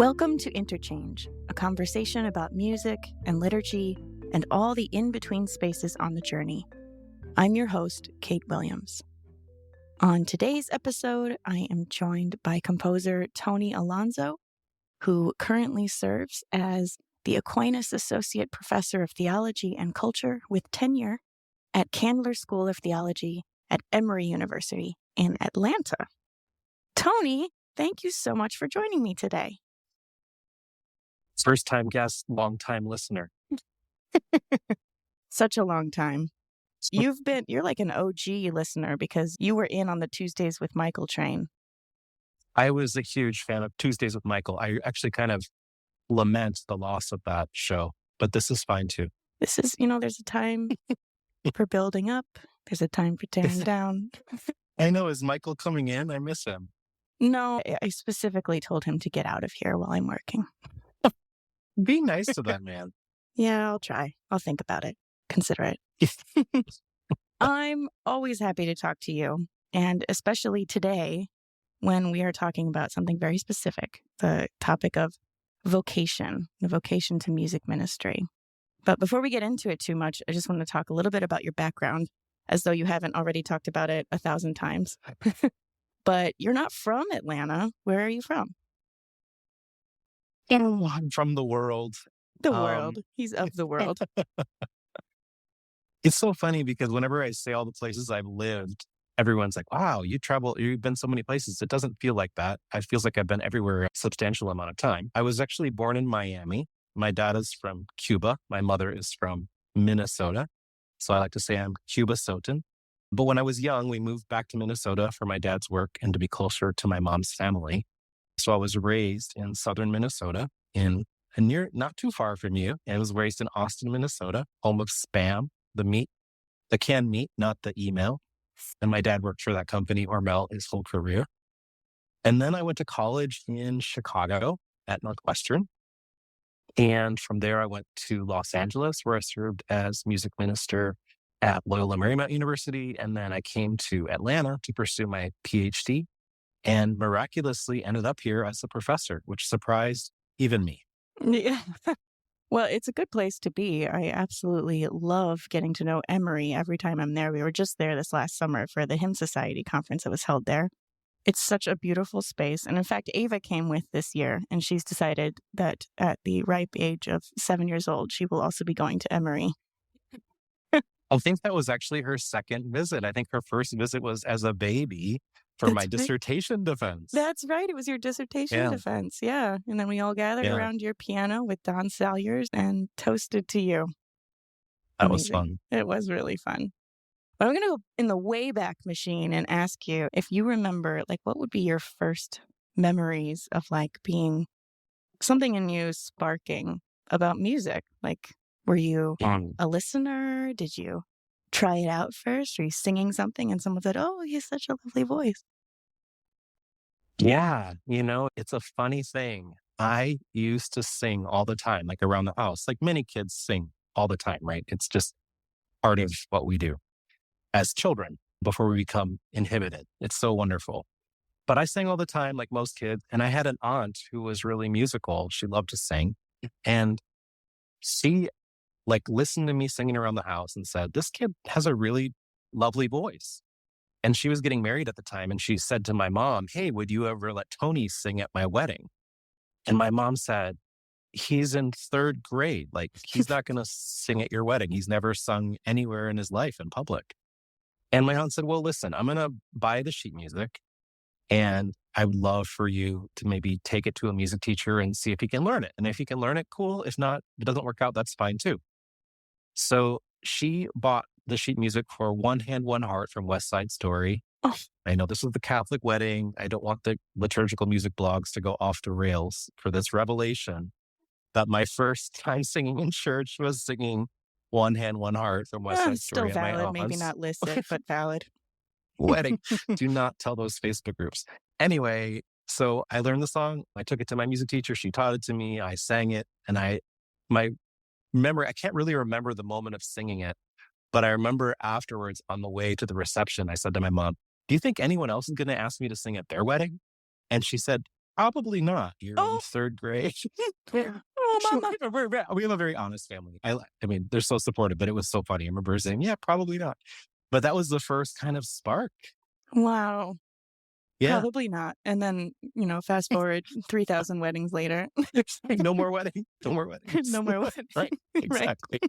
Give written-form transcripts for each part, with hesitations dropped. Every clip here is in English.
Welcome to Interchange, a conversation about music and liturgy and all the in-between spaces on the journey. I'm your host, Kate Williams. On today's episode, I am joined by composer Tony Alonso, who currently serves as the Aquinas Associate Professor of Theology and Culture with tenure at Candler School of Theology at Emory University in Atlanta. Tony, thank you so much for joining me today. First-time guest, long-time listener. Such a long time. You're like an OG listener because you were in on the Tuesdays with Michael train. I was a huge fan of Tuesdays with Michael. I actually kind of lament the loss of that show, but this is fine too. This is, there's a time for building up. There's a time for tearing down. I know. Is Michael coming in? I miss him. No, I specifically told him to get out of here while I'm working. Be nice to that man. Yeah, I'll try. I'll think about it. Consider it. I'm always happy to talk to you, and especially today when we are talking about something very specific, the topic of vocation, the vocation to music ministry. But before we get into it too much, I just want to talk a little bit about your background, as though you haven't already talked about it 1,000 times. But you're not from Atlanta. Where are you from? I'm from the world. The world. He's of the world. It's so funny because whenever I say all the places I've lived, everyone's like, wow, you've been so many places. It doesn't feel like that. It feels like I've been everywhere a substantial amount of time. I was actually born in Miami. My dad is from Cuba. My mother is from Minnesota. So I like to say I'm Cuba-Sotan. But when I was young, we moved back to Minnesota for my dad's work and to be closer to my mom's family. So I was raised in southern Minnesota, not too far from you. And I was raised in Austin, Minnesota, home of Spam, the canned meat, not the email. And my dad worked for that company, Hormel, his whole career. And then I went to college in Chicago at Northwestern. And from there, I went to Los Angeles, where I served as music minister at Loyola Marymount University. And then I came to Atlanta to pursue my PhD and miraculously ended up here as a professor, which surprised even me. Yeah. Well, it's a good place to be. I absolutely love getting to know Emory every time I'm there. We were just there this last summer for the Hymn Society conference that was held there. It's such a beautiful space. And in fact, Ava came with this year, and she's decided that at the ripe age of 7 years old, she will also be going to Emory. I think that was actually her second visit. I think her first visit was as a baby for my dissertation defense. That's right. It was your dissertation defense. Yeah. And then we all gathered around your piano with Don Salyers and toasted to you. That was fun. It was really fun. But I'm going to go in the Wayback Machine and ask you if you remember, what would be your first memories of being something in you sparking about music? Were you a listener? Did you try it out first? Were you singing something and someone said, oh, he has such a lovely voice? Yeah. It's a funny thing. I used to sing all the time, around the house, many kids sing all the time, right? It's just part of what we do as children before we become inhibited. It's so wonderful. But I sang all the time, like most kids. And I had an aunt who was really musical. She loved to sing. And she listened to me singing around the house and said, this kid has a really lovely voice. And she was getting married at the time. And she said to my mom, hey, would you ever let Tony sing at my wedding? And my mom said, he's in third grade. He's not going to sing at your wedding. He's never sung anywhere in his life in public. And my aunt said, well, listen, I'm going to buy the sheet music. And I would love for you to maybe take it to a music teacher and see if he can learn it. And if he can learn it, cool. If not, if it doesn't work out, that's fine too. So she bought the sheet music for One Hand, One Heart from West Side Story. Oh. I know this was the Catholic wedding. I don't want the liturgical music blogs to go off the rails for this revelation that my first time singing in church was singing One Hand, One Heart from West Side Story. Still valid, maybe not listed, but valid. Wedding. Do not tell those Facebook groups. Anyway, so I learned the song. I took it to my music teacher. She taught it to me. I sang it. And my memory, I can't really remember the moment of singing it, but I remember afterwards on the way to the reception, I said to my mom, do you think anyone else is going to ask me to sing at their wedding? And she said, Probably not. You're in Oh, third grade. oh, mama. We have a very honest family. I mean, they're so supportive, but it was so funny. I remember saying, yeah, probably not. But that was the first kind of spark. Wow. Yeah. Probably not. And then, fast forward 3,000 weddings later. No more wedding. No more weddings. No more wedding. Right. Right. Exactly.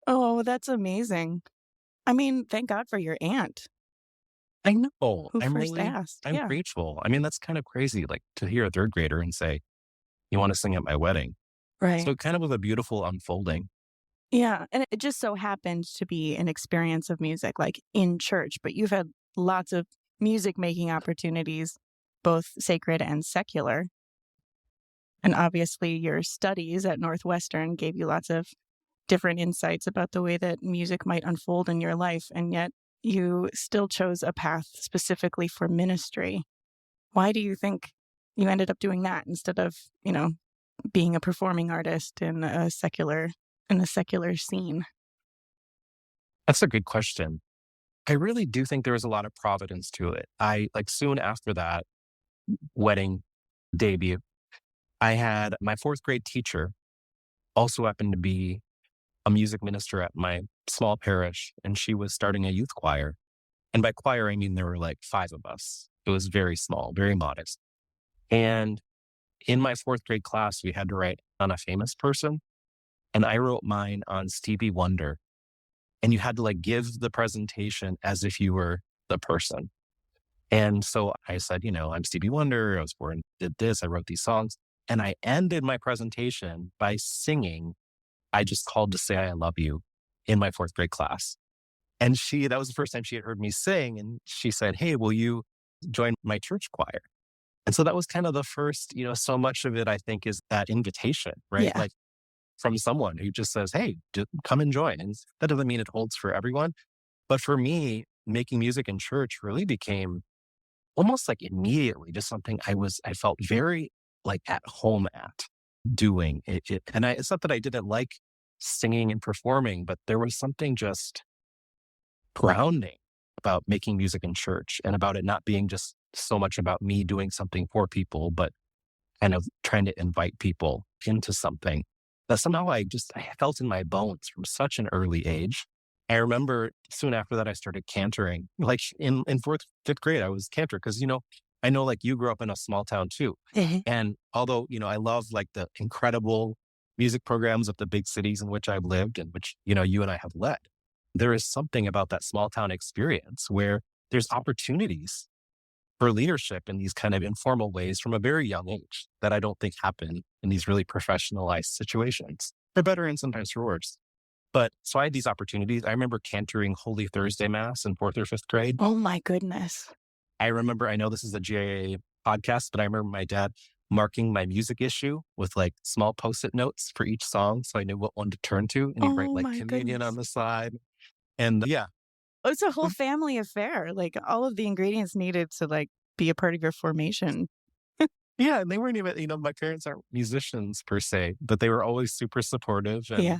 Oh, that's amazing. I mean, thank God for your aunt I know. who first asked. I'm Yeah. grateful. I mean, that's kind of crazy, like to hear a third grader and say, you want to sing at my wedding. So Right. it kind of was a beautiful unfolding. Yeah. And it just so happened to be an experience of music, like in church, but you've had lots of music making opportunities, both sacred and secular. And obviously, your studies at Northwestern gave you lots of different insights about the way that music might unfold in your life. And yet, you still chose a path specifically for ministry. Why do you think you ended up doing that instead of, being a performing artist in a secular scene? That's a good question. I really do think there was a lot of providence to it. I like soon after that wedding debut, I had my fourth grade teacher also happened to be a music minister at my small parish, and she was starting a youth choir. And by choir, I mean there were like 5 of us. It was very small, very modest. And in my fourth grade class, we had to write on a famous person. And I wrote mine on Stevie Wonder. And you had to like give the presentation as if you were the person. And so I said, I'm Stevie Wonder. I was born, did this. I wrote these songs. And I ended my presentation by singing I Just Called to Say I Love You in my fourth grade class. And that was the first time she had heard me sing. And she said, hey, will you join my church choir? And so that was kind of the first, so much of it, I think, is that invitation, right? Yeah. Like from someone who just says, hey, come and join. And that doesn't mean it holds for everyone. But for me, making music in church really became almost like immediately just something I felt very like at home at doing it. And it's not that I didn't like singing and performing, but there was something just grounding about making music in church and about it not being just so much about me doing something for people, but kind of trying to invite people into something that somehow I felt in my bones from such an early age. I remember soon after that, I started cantering. Like in fourth, fifth grade, I was cantor because, I know like you grew up in a small town too. Mhm. And although, I love like the incredible music programs of the big cities in which I've lived and which, you and I have led, there is something about that small town experience where there's opportunities for leadership in these kind of informal ways from a very young age that I don't think happen in these really professionalized situations. For better and sometimes for worse. But so I had these opportunities. I remember cantering Holy Thursday Mass in fourth or fifth grade. Oh my goodness. I know this is a GIA podcast, but I remember my dad marking my music issue with like small Post-it notes for each song. So I knew what one to turn to. And he'd write Oh like my communion goodness. on the side. And yeah, It's a whole family affair. Like all of the ingredients needed to like be a part of your formation. yeah. And they weren't even, my parents aren't musicians per se, but they were always super supportive and Yeah.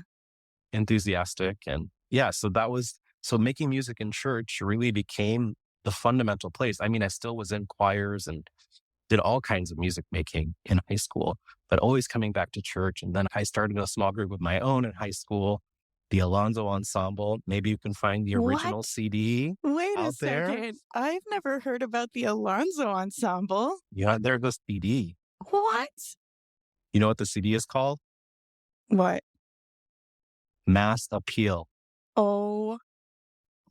enthusiastic. And yeah, so making music in church really became the fundamental place. I mean, I still was in choirs and did all kinds of music making in high school, but always coming back to church. And then I started a small group of my own in high school, the Alonso Ensemble. Maybe you can find the original What? CD Wait a out there. second. I've never heard about the Alonso Ensemble. Yeah, there's the CD. What? You know what the CD is called? What? Mass Appeal. Oh,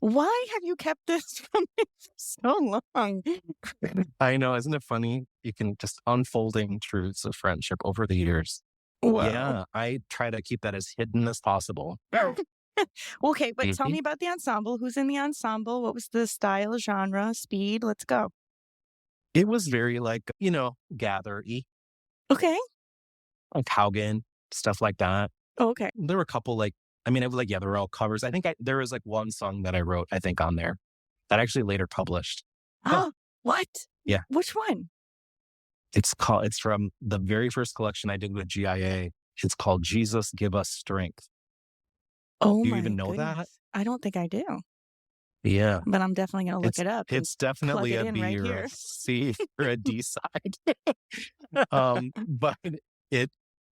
why have you kept this from me for so long? I know, isn't it funny? You can just unfolding truths of friendship over the years. Wow. Yeah, I try to keep that as hidden as possible. Okay, but tell Mhm. me about the ensemble. Who's in the ensemble? What was the style, genre, speed? Let's go. It was very like, gather-y, Okay. like Haugen, stuff like that. Okay. There were a couple they were all covers. I think there was like one song that I wrote, I think, on there that I actually later published. Oh, what? Yeah. Which one? It's from the very first collection I did with GIA. It's called Jesus Give Us Strength. Oh Do you my even know that? goodness. I don't think I do. Yeah. but I'm definitely going to look It's it up and it's plug definitely it a in right B or a here. C or a D side. But it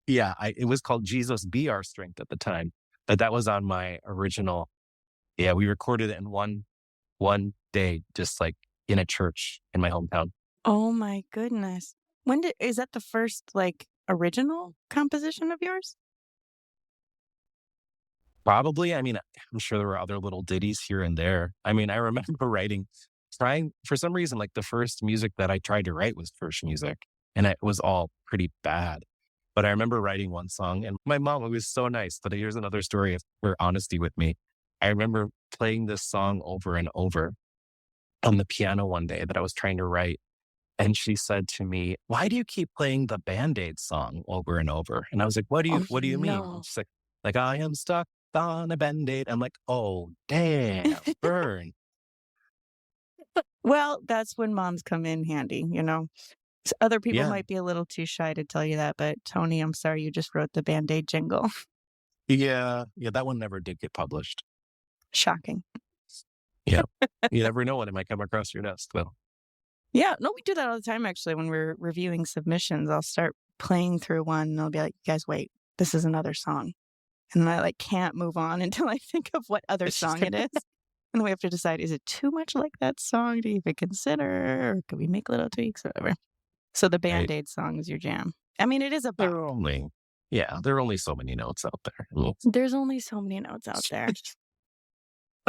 it was called Jesus Be Our Strength at the time. But that was on my original. Yeah, we recorded it in one day, just like in a church in my hometown. Oh my goodness. Is that the first like original composition of yours? Probably. I mean, I'm sure there were other little ditties here and there. I mean, I remember trying for some reason, like the first music that I tried to write was church music, and it was all pretty bad. But I remember writing one song, and my mom, who was so nice, but here's another story of her honesty with me. I remember playing this song over and over on the piano one day that I was trying to write. And she said to me, "Why do you keep playing the Band-Aid song over and over?" And I was like, Oh what do you mean?" And no. she's like, "I am stuck on a Band-Aid." I'm like, "Oh, damn, burn." Well, that's when moms come in handy, you know? Other people Yeah. might be a little too shy to tell you that, but Tony, I'm sorry you just wrote the Band-Aid jingle. Yeah. Yeah, that one never did get published. Shocking. Yeah. You never know when it might come across your desk, though. Yeah, no, we do that all the time actually when we're reviewing submissions. I'll start playing through one and I'll be like, "You guys, wait, this is another song." And then I like can't move on until I think of what other song it is. And then we have to decide, is it too much like that song to even consider? Or could we make little tweaks? Whatever. So the Right. Band-Aid song is your jam. I mean, it is a bop. There are only so many notes out there. There's only so many notes out there.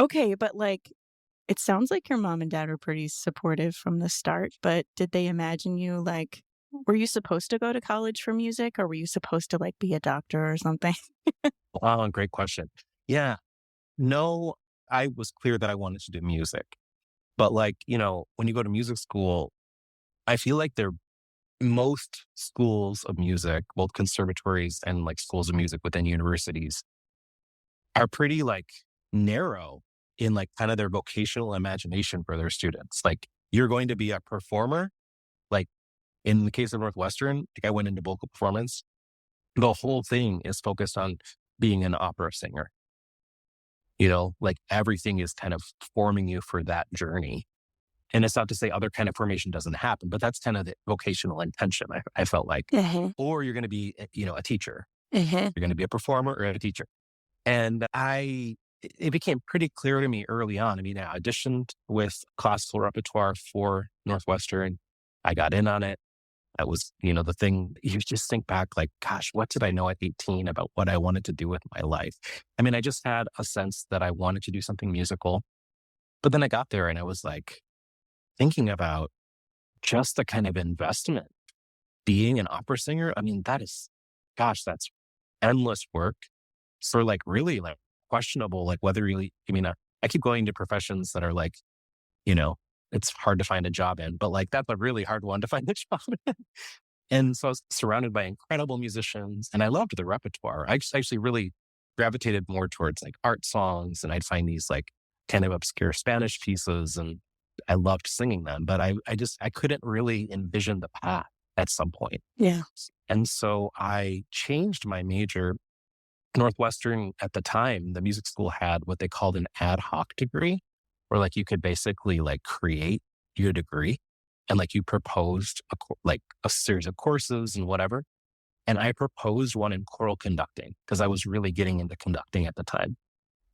Okay, but like, it sounds like your mom and dad were pretty supportive from the start, but did they imagine you like, were you supposed to go to college for music or were you supposed to like be a doctor or something? Wow, great question. Yeah. No, I was clear that I wanted to do music. But like, when you go to music school, I feel like most schools of music, both conservatories and like schools of music within universities, are pretty like narrow in like kind of their vocational imagination for their students. Like you're going to be a performer. Like in the case of Northwestern, like I went into vocal performance. The whole thing is focused on being an opera singer. Like everything is kind of forming you for that journey. And it's not to say other kind of formation doesn't happen, but that's kind of the vocational intention, I felt like. Uh-huh. Or you're going to be, a teacher. Uh-huh. You're going to be a performer or a teacher. And it became pretty clear to me early on. I mean, I auditioned with classical repertoire for Northwestern. I got in on it. That was, the thing. You just think back like, gosh, what did I know at 18 about what I wanted to do with my life? I mean, I just had a sense that I wanted to do something musical. But then I got there and I was like thinking about just the kind of investment being an opera singer. I mean, that's endless work for like really like questionable, like whether really, I keep going to professions that are like, you know, it's hard to find a job in, but like that's a really hard one to find a job in. And so I was surrounded by incredible musicians and I loved the repertoire. I actually really gravitated more towards like art songs and I'd find these like kind of obscure Spanish pieces and I loved singing them, but I couldn't really envision the path at some point. Yeah. And so I changed my major. Northwestern at the time, the music school had what they called an ad hoc degree, where like you could basically like create your degree and like you proposed like a series of courses and whatever. And I proposed one in choral conducting because I was really getting into conducting at the time.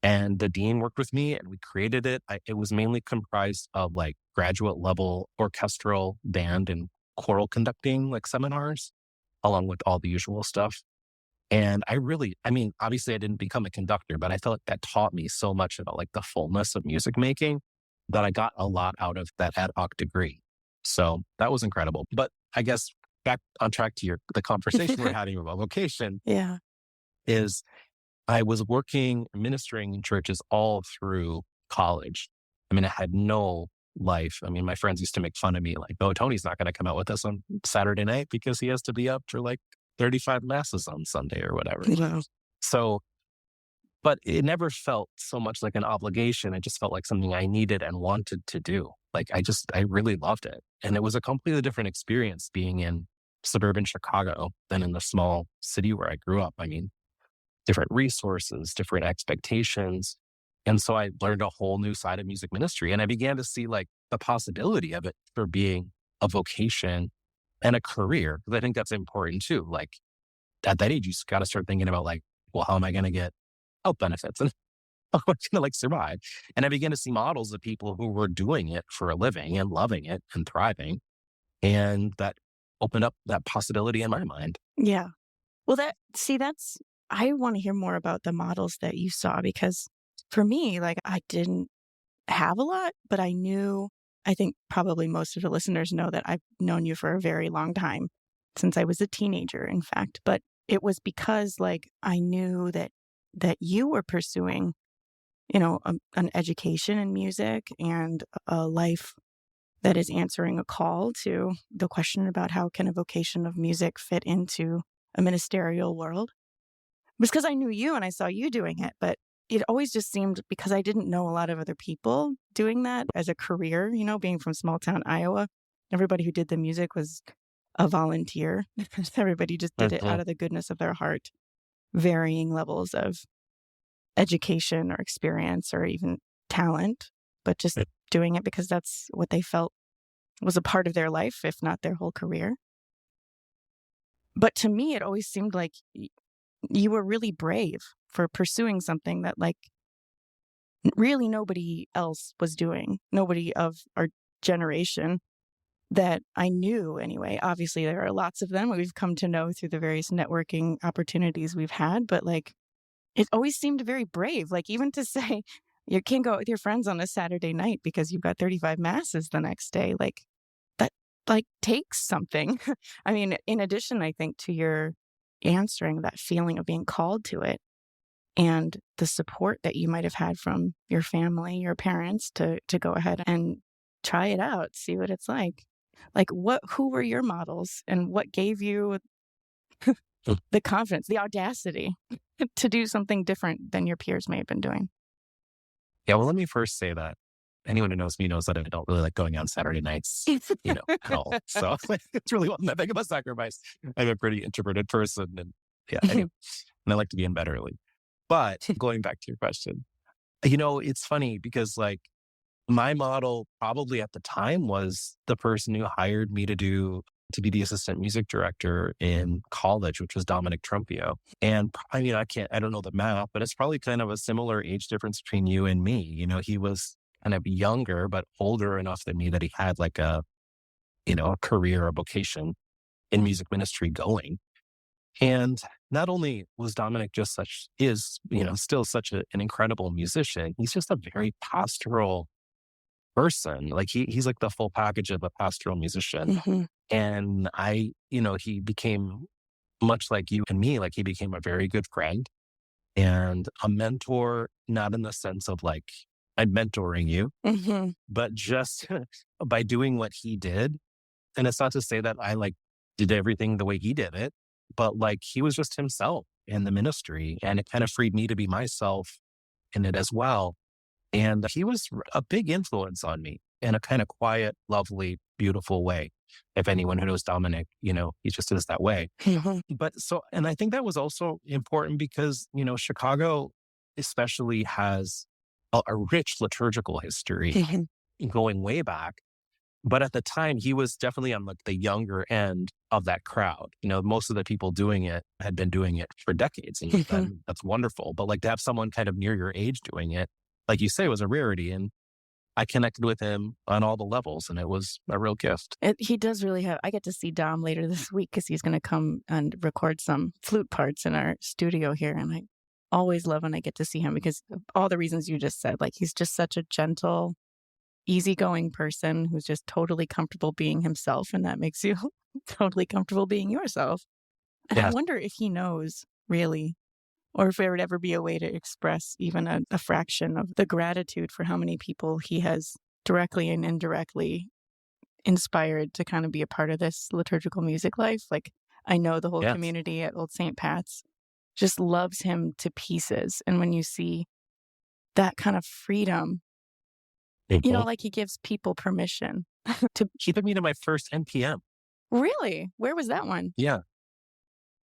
And the dean worked with me and we created it. It was mainly comprised of like graduate level orchestral band and choral conducting like seminars, along with all the usual stuff. And obviously I didn't become a conductor, but I felt like that taught me so much about like the fullness of music making that I got a lot out of that ad hoc degree. So that was incredible. But I guess back on track to the conversation we're having about vocation Yeah. is I was ministering in churches all through college. I mean, I had no life. I mean, my friends used to make fun of me like, oh, Tony's not going to come out with us on Saturday night because he has to be up for like 35 masses on Sunday or whatever. Wow. So, but it never felt so much like an obligation. It just felt like something I needed and wanted to do. Like I really loved it. And it was a completely different experience being in suburban Chicago than in the small city where I grew up. I mean, different resources, different expectations. And so I learned a whole new side of music ministry. And I began to see like the possibility of it for being a vocation and a career. Because I think that's important too. Like at that age, you just got to start thinking about like, well, how am I going to get health benefits? And how am I going to like survive? And I began to see models of people who were doing it for a living and loving it and thriving. And that opened up that possibility in my mind. Yeah. Well, I want to hear more about the models that you saw, because for me, like, I didn't have a lot, but I think probably most of the listeners know that I've known you for a very long time, since I was a teenager, in fact. But it was because like I knew that you were pursuing, an education in music and a life that is answering a call to the question about how can a vocation of music fit into a ministerial world. It was because I knew you and I saw you doing it, but it always just seemed, because I didn't know a lot of other people doing that as a career, being from small town Iowa, everybody who did the music was a volunteer. Everybody just did it out of the goodness of their heart, varying levels of education or experience or even talent, but just doing it because that's what they felt was a part of their life, if not their whole career. But to me, it always seemed like you were really brave for pursuing something that like really nobody else was doing, nobody of our generation that I knew anyway. Obviously, there are lots of them we've come to know through the various networking opportunities we've had, but like it always seemed very brave. Like even to say you can't go out with your friends on a Saturday night because you've got 35 masses the next day, like that like takes something. I mean, in addition, I think to your answering that feeling of being called to it and the support that you might have had from your family, your parents to go ahead and try it out, see what it's like. Like who were your models and what gave you the confidence, the audacity to do something different than your peers may have been doing? Yeah, well, let me first say that anyone who knows me knows that I don't really like going on Saturday nights, at all. So it's really wasn't that big of a sacrifice. I'm a pretty introverted person and anyway, and I like to be in bed early. But going back to your question, it's funny because like my model probably at the time was the person who hired me to be the assistant music director in college, which was Dominic Trumpio. And I mean, I don't know the math, but it's probably kind of a similar age difference between you and me. He was kind of younger, but older enough than me that he had like a career or vocation in music ministry going. And not only was Dominic still such an incredible musician, he's just a very pastoral person. Like he's like the full package of a pastoral musician. Mm-hmm. And he became much like you and me, like he became a very good friend and a mentor, not in the sense of like, I'm mentoring you, but just by doing what he did. And it's not to say that I like did everything the way he did it, but like he was just himself in the ministry and it kind of freed me to be myself in it as well. And he was a big influence on me in a kind of quiet, lovely, beautiful way. If anyone who knows Dominic, he just is that way. And I think that was also important because, Chicago especially has a rich liturgical history going way back. But at the time, he was definitely on like the younger end of that crowd. Most of the people doing it had been doing it for decades. And that's wonderful. But like to have someone kind of near your age doing it, like you say, was a rarity. And I connected with him on all the levels and it was a real gift. He does really I get to see Dom later this week because he's going to come and record some flute parts in our studio here. And I always love when I get to see him because of all the reasons you just said. Like he's just such a gentle, easygoing person who's just totally comfortable being himself. And that makes you totally comfortable being yourself. And I wonder if he knows really, or if there would ever be a way to express even a fraction of the gratitude for how many people he has directly and indirectly inspired to kind of be a part of this liturgical music life. Like I know the whole community at Old St. Pat's just loves him to pieces. And when you see that kind of freedom, like he gives people permission to... He took me to my first NPM. Really? Where was that one? Yeah.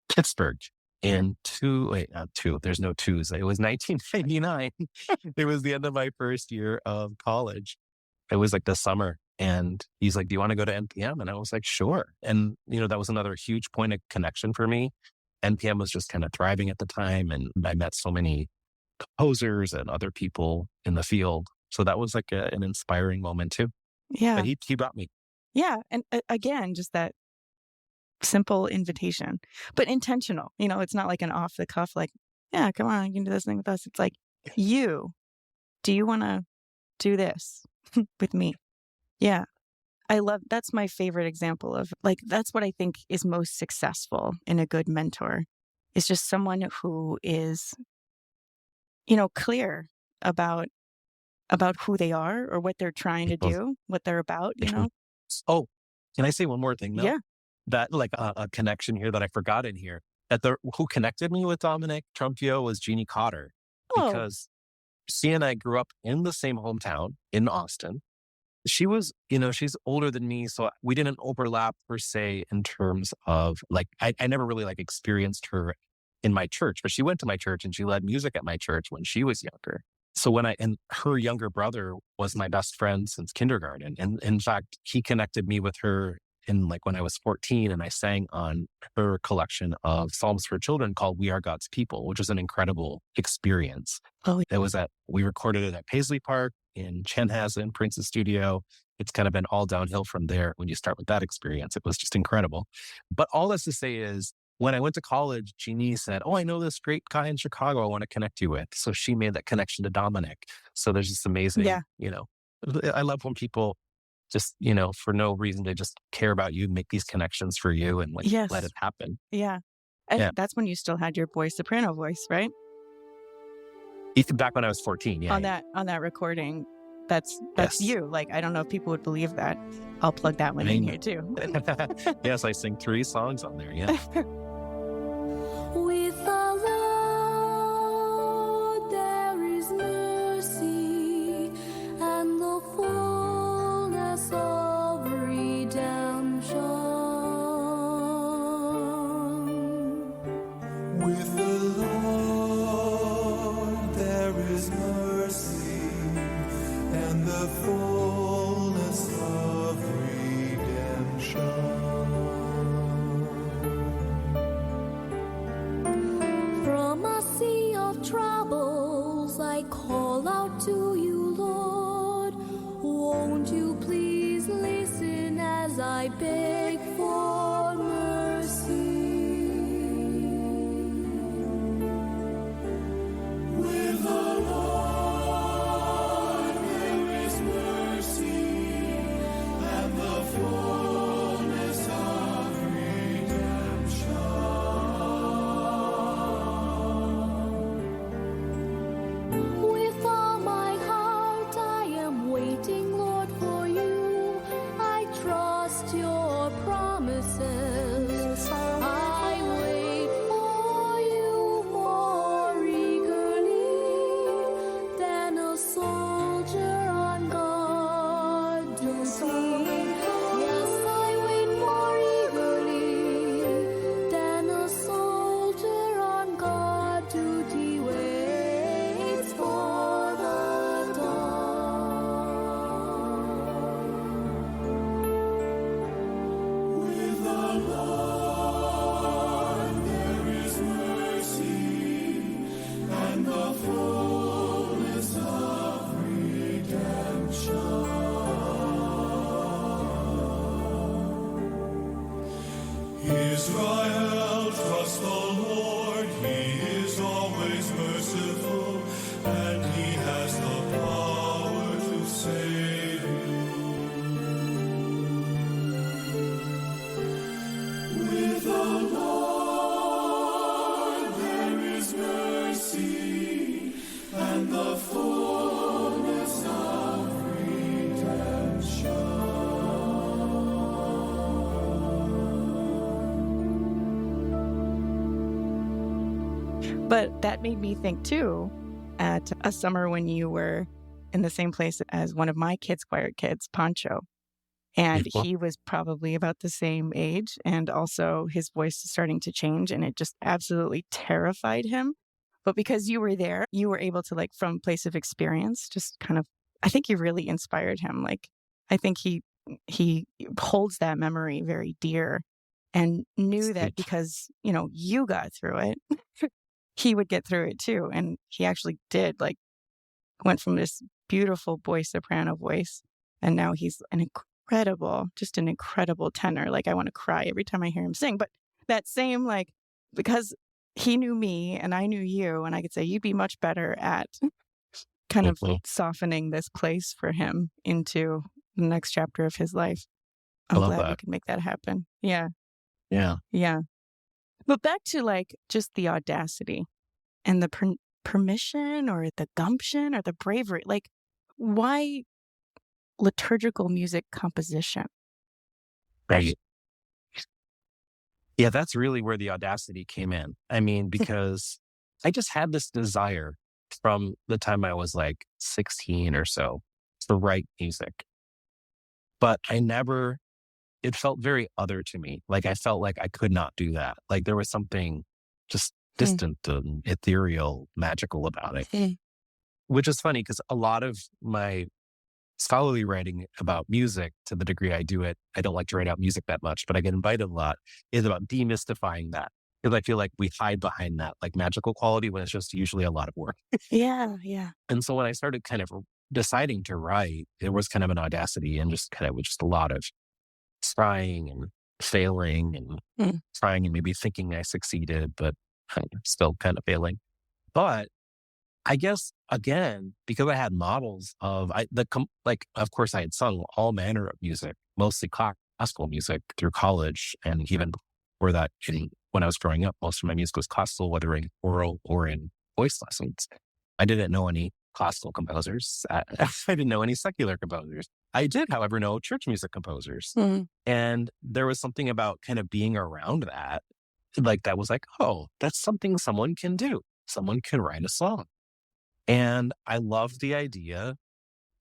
Pittsburgh. not two, there's no twos. It was 1999. It was the end of my first year of college. It was like the summer. And he's like, do you want to go to NPM? And I was like, sure. And, that was another huge point of connection for me. NPM was just kind of thriving at the time. And I met so many composers and other people in the field. So that was like an inspiring moment too. Yeah. But he brought me. Yeah. And again, just that simple invitation, but intentional. It's not like an off the cuff, like, yeah, come on, you can do this thing with us. It's like, do you want to do this with me? Yeah. That's my favorite example of, like, that's what I think is most successful in a good mentor, is just someone who is, clear about who they are or what they're trying to do, what they're about, Oh, can I say one more thing though? Yeah. That like a connection here that I forgot in here, who connected me with Dominic Trumpio was Jeannie Cotter, because she and I grew up in the same hometown in Austin. She was, she's older than me, so we didn't overlap per se in terms of like, I never really like experienced her in my church, but she went to my church and she led music at my church when she was younger. So and her younger brother was my best friend since kindergarten. And in fact, he connected me with her in like when I was 14, and I sang on her collection of Psalms for Children called We Are God's People, which was an incredible experience. We recorded it at Paisley Park in Chanhassen, Prince's studio. It's kind of been all downhill from there when you start with that experience. It was just incredible. But all this to say is, when I went to college, Jeannie said, I know this great guy in Chicago I want to connect you with. So she made that connection to Dominic. So there's this amazing, I love when people just, for no reason, they just care about you, make these connections for you and let it happen. Yeah. That's when you still had your boy soprano voice, right? Back when I was 14, yeah. On that recording, that's you. Like, I don't know if people would believe that. I'll plug that one in here too. Yes, I sing 3 songs on there, yeah. With the Lord there is mercy and the fullness of redemption. With the Lord there is mercy and the fullness of redemption. From a sea of troubles I call out to you, Lord. Won't you please listen as I beg for mercy? With the Lord there is mercy and the fullness of redemption. With all my heart I am waiting, Lord, for you. I trust your promises. I wait for you more eagerly than a soldier on guard duty. Yes, I wait more eagerly than a soldier on guard duty waits for the dawn. With the Lord there is mercy and the fullness of redemption. Israel, trust the Lord, He is always merciful, and He has the power to save you. With the Lord there is mercy and the fullness of redemption. But that made me think too, at a summer when you were in the same place as one of my kids' choir kids, Pancho. And Mhm. he was probably about the same age. And also his voice is starting to change and it just absolutely terrified him. But because you were there, you were able to, like, from a place of experience, just kind of, I think you really inspired him. Like, I think he holds that memory very dear and knew that Sweet. because, you got through it, he would get through it too. And he actually did, like, went from this beautiful boy soprano voice, and now he's just an incredible tenor. Like, I want to cry every time I hear him sing. But that same, like, because he knew me and I knew you, and I could say, you'd be much better at kind of Mhm. softening this place for him into the next chapter of his life. I I'm love glad we that. could make that happen. Yeah. Yeah. Yeah. But back to, like, just the audacity and the permission or the gumption or the bravery. Like, why liturgical music composition? Right. Yeah, that's really where the audacity came in. I mean, because I just had this desire from the time I was like 16 or so to write music, but it felt very other to me. Like I felt like I could not do that. Like there was something just Hmm. distant and ethereal, magical about it, Hmm. which is funny because a lot of my scholarly writing about music, to the degree I do it, I don't like to write out music that much, but I get invited a lot, is about demystifying that. Because I feel like we hide behind that like magical quality when it's just usually a lot of work. Yeah, yeah. And so when I started kind of deciding to write, there was kind of an audacity and just kind of just a lot of trying and failing and Mm. trying and maybe thinking I succeeded, but still kind of failing. But I guess again, because I had models of like, of course, I had sung all manner of music, mostly classical music through college, and even before that, when I was growing up, most of my music was classical, whether in oral or in voice lessons. I didn't know any classical composers. I didn't know any secular composers. I did, however, know church music composers, Mm. and there was something about kind of being around that, like that was like, oh, that's something someone can do. Someone can write a song. And I loved the idea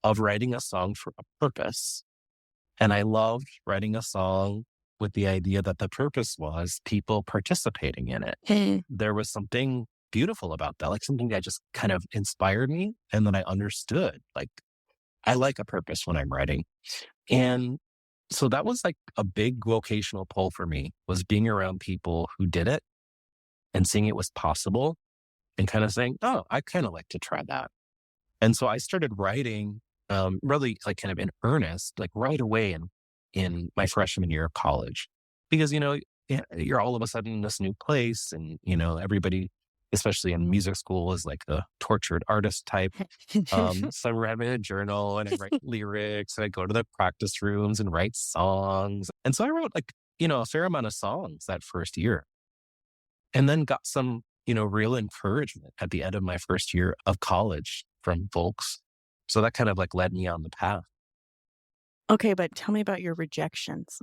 of writing a song for a purpose. And I loved writing a song with the idea that the purpose was people participating in it. Hmm. There was something beautiful about that, like something that just kind of inspired me and then I understood. Like, I like a purpose when I'm writing. And so that was like a big vocational pull for me, was being around people who did it and seeing it was possible and kind of saying, oh, I kind of like to try that. And so I started writing, really like kind of in earnest, like right away in my freshman year of college, because, yeah, you're all of a sudden in this new place and, everybody, especially in music school, is like the tortured artist type. So I write in a journal and I write lyrics and I go to the practice rooms and write songs. And so I wrote like, a fair amount of songs that first year, and then got some, real encouragement at the end of my first year of college from folks. So that kind of like led me on the path. Okay, but tell me about your rejections.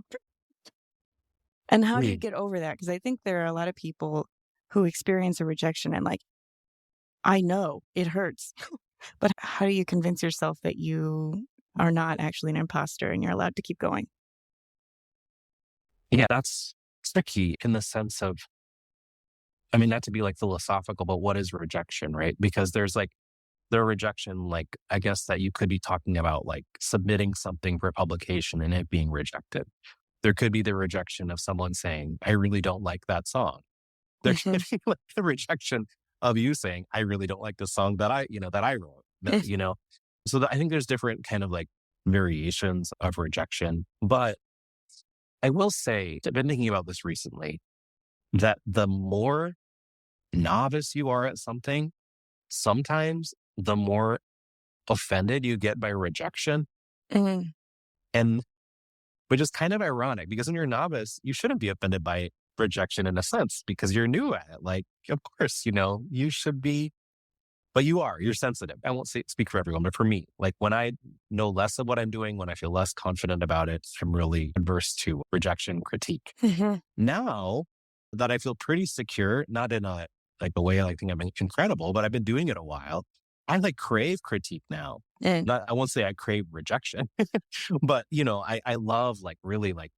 And how do you Mm. get over that? Because I think there are a lot of people who experience a rejection and, like, I know it hurts, but how do you convince yourself that you are not actually an imposter and you're allowed to keep going? Yeah, that's tricky in the sense of, I mean, not to be like philosophical, but what is rejection, right? Because there's like the rejection, like, I guess that you could be talking about like submitting something for publication and it being rejected. There could be the rejection of someone saying, I really don't like that song. There Mhm. could be like the rejection of you saying, I really don't like the song that I wrote, So I think there's different kind of like variations of rejection. But I will say, I've been thinking about this recently, that the more novice you are at something, sometimes the more offended you get by rejection. Mhm. And which is kind of ironic because when you're a novice, you shouldn't be offended by rejection in a sense because you're new at it. Like, of course, you should be, but you're sensitive. I won't speak for everyone, but for me, like when I know less of what I'm doing, when I feel less confident about it, I'm really adverse to rejection critique. Mhm. Now that I feel pretty secure, not in a like the way I think I'm incredible, but I've been doing it a while. I like crave critique now. And I won't say I crave rejection, but I love like really like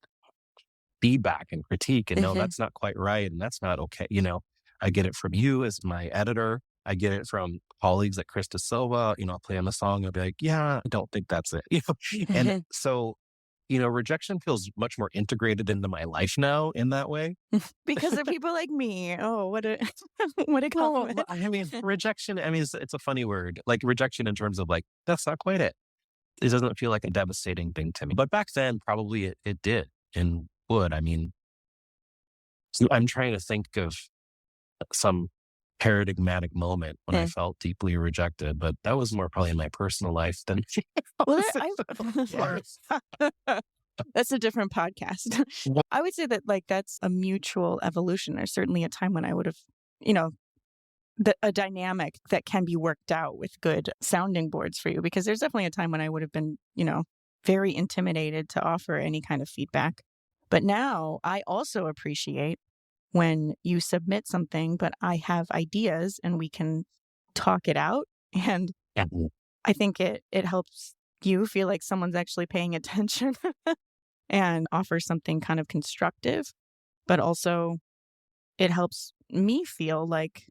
feedback and critique and no, Mhm. that's not quite right. And that's not okay. I get it from you as my editor. I get it from colleagues like Krista Silva, I'll play on a song. I'll be like, yeah, I don't think that's it. And so, rejection feels much more integrated into my life now in that way. because of people like me. Oh, what a what a Well, compliment. I mean, rejection, I mean, it's a funny word, like rejection in terms of like, that's not quite it. It doesn't feel like a devastating thing to me. But back then, probably it did and would. I mean, so I'm trying to think of some paradigmatic moment when I Yeah. felt deeply rejected, but that was more probably in my personal life than Well, Yes. that's a different podcast. Well- I would say that like that's a mutual evolution. There's certainly a time when I would have, you know, a dynamic that can be worked out with good sounding boards for you, because there's definitely a time when I would have been, very intimidated to offer any kind of feedback. But now I also appreciate when you submit something, but I have ideas and we can talk it out. And Yeah. I think it helps you feel like someone's actually paying attention and offer something kind of constructive. But also it helps me feel like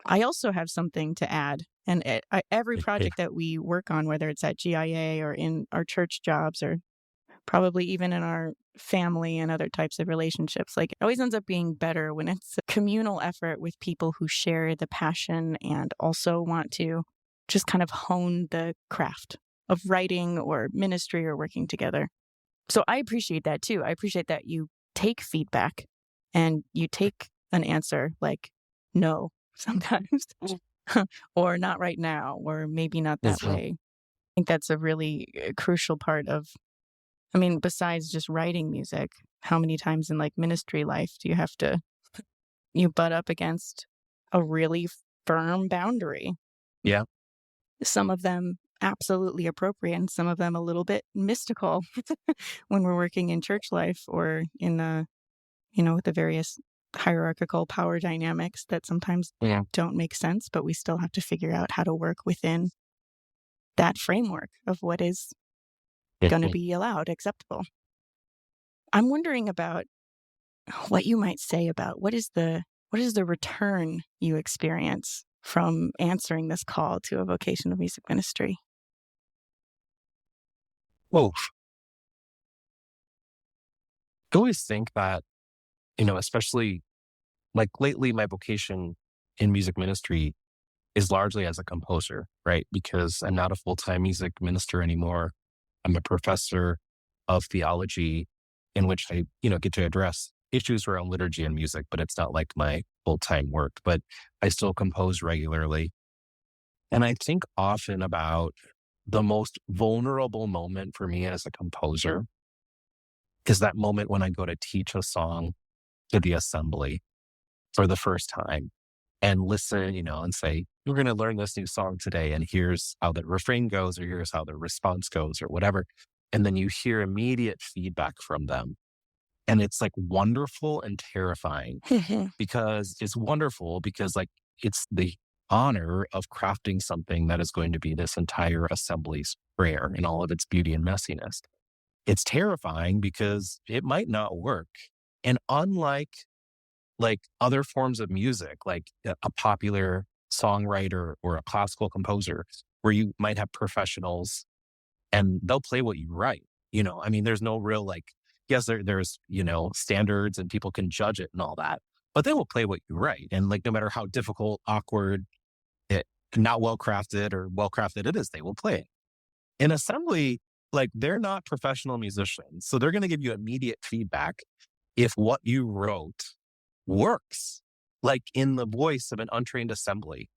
I also have something to add. And every project that we work on, whether it's at GIA or in our church jobs or probably even in our family and other types of relationships, like it always ends up being better when it's a communal effort with people who share the passion and also want to just kind of hone the craft of writing or ministry or working together. So I appreciate that too. I appreciate that you take feedback and you take an answer like no sometimes or not right now or maybe not that Mhm. way. I think that's a really crucial part of, I mean, besides just writing music, how many times in like ministry life do you butt up against a really firm boundary? Yeah. Some of them absolutely appropriate and some of them a little bit mystical when we're working in church life or in with the various hierarchical power dynamics that sometimes Yeah. don't make sense, but we still have to figure out how to work within that framework of what is going to be allowed, acceptable. I'm wondering about what you might say about what is the return you experience from answering this call to a vocation of music ministry? Whoa. I always think that, especially like lately, my vocation in music ministry is largely as a composer, right? Because I'm not a full-time music minister anymore. I'm a professor of theology in which I, get to address issues around liturgy and music, but it's not like my full-time work, but I still compose regularly. And I think often about the most vulnerable moment for me as a composer is that moment when I go to teach a song to the assembly for the first time and listen, and say, we're going to learn this new song today. And here's how the refrain goes, or here's how the response goes, or whatever. And then you hear immediate feedback from them. And it's like wonderful and terrifying because it's wonderful because like it's the honor of crafting something that is going to be this entire assembly's prayer in all of its beauty and messiness. It's terrifying because it might not work. And unlike like other forms of music, like a popular songwriter or a classical composer, where you might have professionals and they'll play what you write. I mean, there's no real like, yes, there's, standards and people can judge it and all that, but they will play what you write. And like, no matter how difficult, awkward, not well-crafted or well-crafted it is, they will play it. In assembly, like they're not professional musicians. So they're going to give you immediate feedback if what you wrote works, like in the voice of an untrained assembly,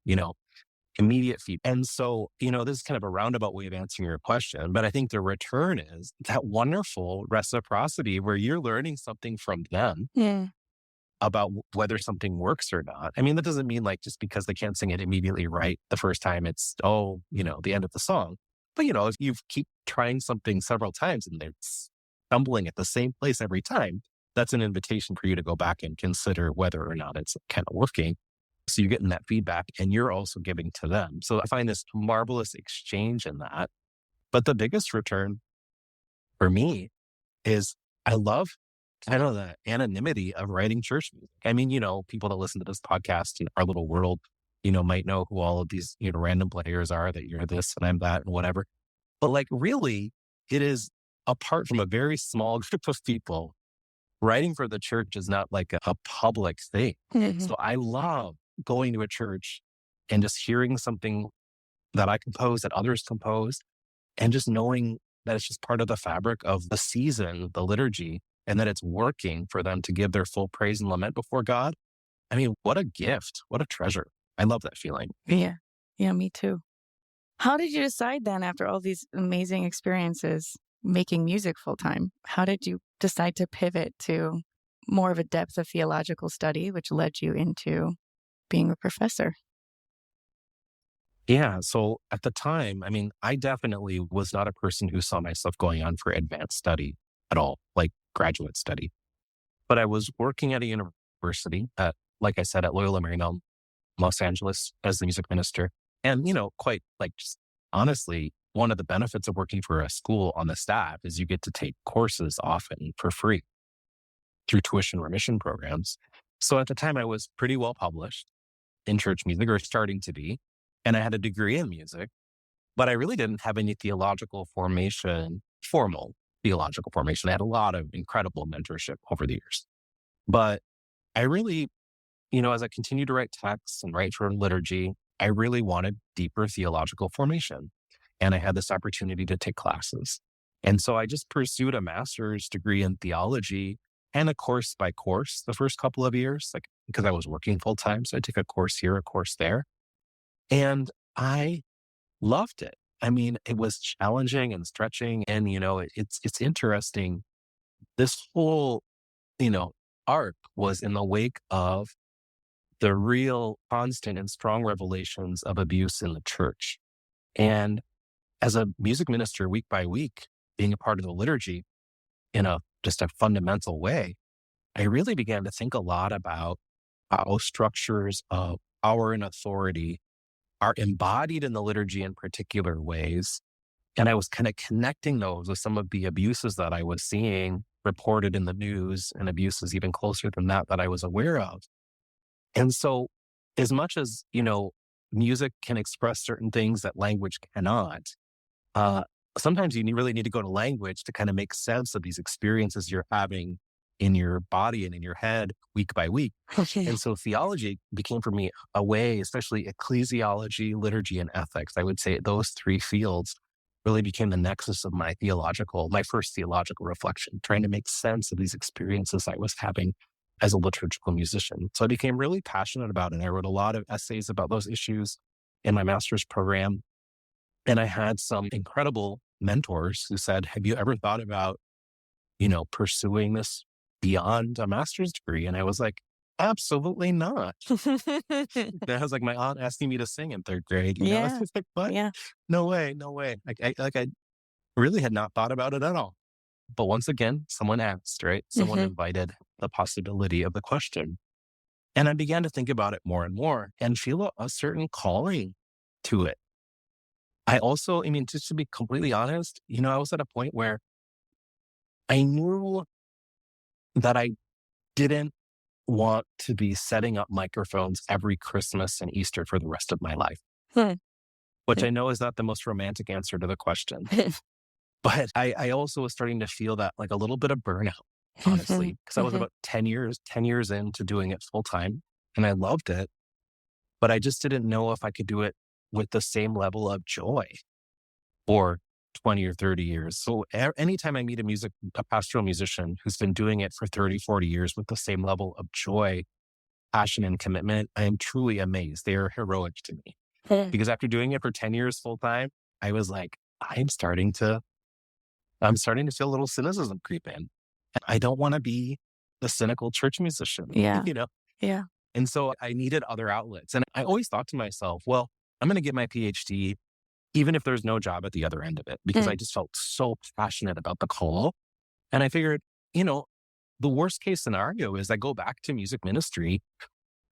immediate feedback. And so, this is kind of a roundabout way of answering your question, but I think the return is that wonderful reciprocity where you're learning something from them about whether something works or not. I mean, that doesn't mean like just because they can't sing it immediately right the first time, it's, the end of the song. But, if you keep trying something several times and they're stumbling at the same place every time, that's an invitation for you to go back and consider whether or not it's kind of working. So you're getting that feedback and you're also giving to them. So I find this marvelous exchange in that. But the biggest return for me is I love kind of the anonymity of writing church music. I mean, people that listen to this podcast in our little world, might know who all of these, random players are, that you're this and I'm that and whatever. But like really, it is apart from a very small group of people, writing for the church is not like a public thing. Mhm. So I love going to a church and just hearing something that I compose, that others compose, and just knowing that it's just part of the fabric of the season, the liturgy, and that it's working for them to give their full praise and lament before God. I mean, what a gift, what a treasure. I love that feeling. Yeah. Yeah, me too. How did you decide then, after all these amazing experiences, making music full time? How did you decide to pivot to more of a depth of theological study, which led you into being a professor? Yeah. So at the time, I mean, I definitely was not a person who saw myself going on for advanced study at all, like graduate study. But I was working at a university like I said, at Loyola Marymount, Los Angeles as the music minister. And, quite like just honestly, one of the benefits of working for a school on the staff is you get to take courses often for free through tuition remission programs. So at the time I was pretty well published in church music, or starting to be, and I had a degree in music, but I really didn't have any formal theological formation. I had a lot of incredible mentorship over the years. But I really, as I continued to write texts and write for liturgy, I really wanted deeper theological formation. And I had this opportunity to take classes. And so I just pursued a master's degree in theology and a course by course the first couple of years, like because I was working full time. So I took a course here, a course there. And I loved it. I mean, it was challenging and stretching. And, it's interesting. This whole, arc was in the wake of the real constant and strong revelations of abuse in the church. And as a music minister, week by week, being a part of the liturgy in just a fundamental way, I really began to think a lot about how structures of power and authority are embodied in the liturgy in particular ways. And I was kind of connecting those with some of the abuses that I was seeing reported in the news, and abuses even closer than that I was aware of. And so as much as, music can express certain things that language cannot, sometimes you really need to go to language to kind of make sense of these experiences you're having in your body and in your head week by week. Okay. And so theology became for me a way, especially ecclesiology, liturgy, and ethics. I would say those three fields really became the nexus of my first theological reflection, trying to make sense of these experiences I was having as a liturgical musician. So I became really passionate about it. And I wrote a lot of essays about those issues in my master's program. And I had some incredible mentors who said, have you ever thought about, pursuing this beyond a master's degree? And I was like, absolutely not. That was like my aunt asking me to sing in third grade. Yeah. It's like, what? Yeah. No way. I really had not thought about it at all. But once again, someone asked, right? Someone invited the possibility of the question. And I began to think about it more and more and feel a certain calling to it. I also, just to be completely honest, I was at a point where I knew that I didn't want to be setting up microphones every Christmas and Easter for the rest of my life, which I know is not the most romantic answer to the question. But I also was starting to feel that like a little bit of burnout, honestly, because I was about 10 years into doing it full time and I loved it, but I just didn't know if I could do it with the same level of joy for 20 or 30 years. So anytime I meet a pastoral musician who's been doing it for 30, 40 years with the same level of joy, passion, and commitment, I am truly amazed. They are heroic to me. Because after doing it for 10 years full time, I was like, I'm starting to feel a little cynicism creep in. I don't want to be the cynical church musician. Yeah. Yeah. And so I needed other outlets. And I always thought to myself, well, I'm going to get my PhD, even if there's no job at the other end of it, because I just felt so passionate about the call. And I figured, the worst case scenario is I go back to music ministry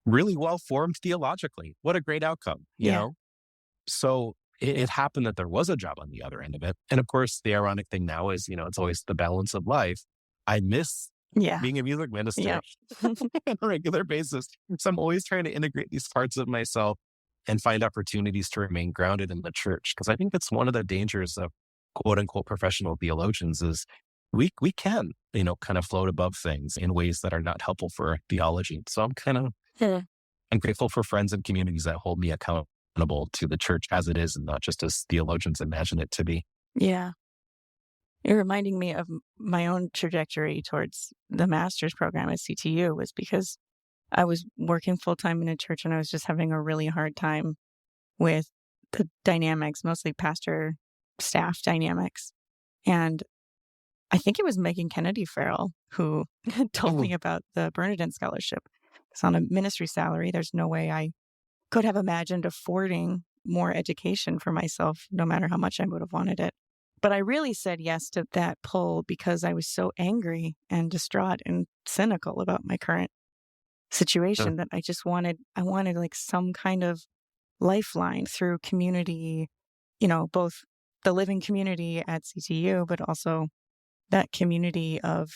really well formed theologically. What a great outcome, you know? So it happened that there was a job on the other end of it. And of course, the ironic thing now is, it's always the balance of life. I miss being a music minister on a regular basis. So I'm always trying to integrate these parts of myself and find opportunities to remain grounded in the church. Because I think that's one of the dangers of quote unquote professional theologians is we can, kind of float above things in ways that are not helpful for theology. So I'm grateful for friends and communities that hold me accountable to the church as it is and not just as theologians imagine it to be. Yeah. You're reminding me of my own trajectory towards the master's program at CTU was because I was working full-time in a church and I was just having a really hard time with the dynamics, mostly pastor staff dynamics. And I think it was Megan Kennedy Farrell who told me about the Bernardin Scholarship. Because on a ministry salary, there's no way I could have imagined affording more education for myself, no matter how much I would have wanted it. But I really said yes to that pull because I was so angry and distraught and cynical about my current situation that I wanted like some kind of lifeline through community, both the living community at CTU, but also that community of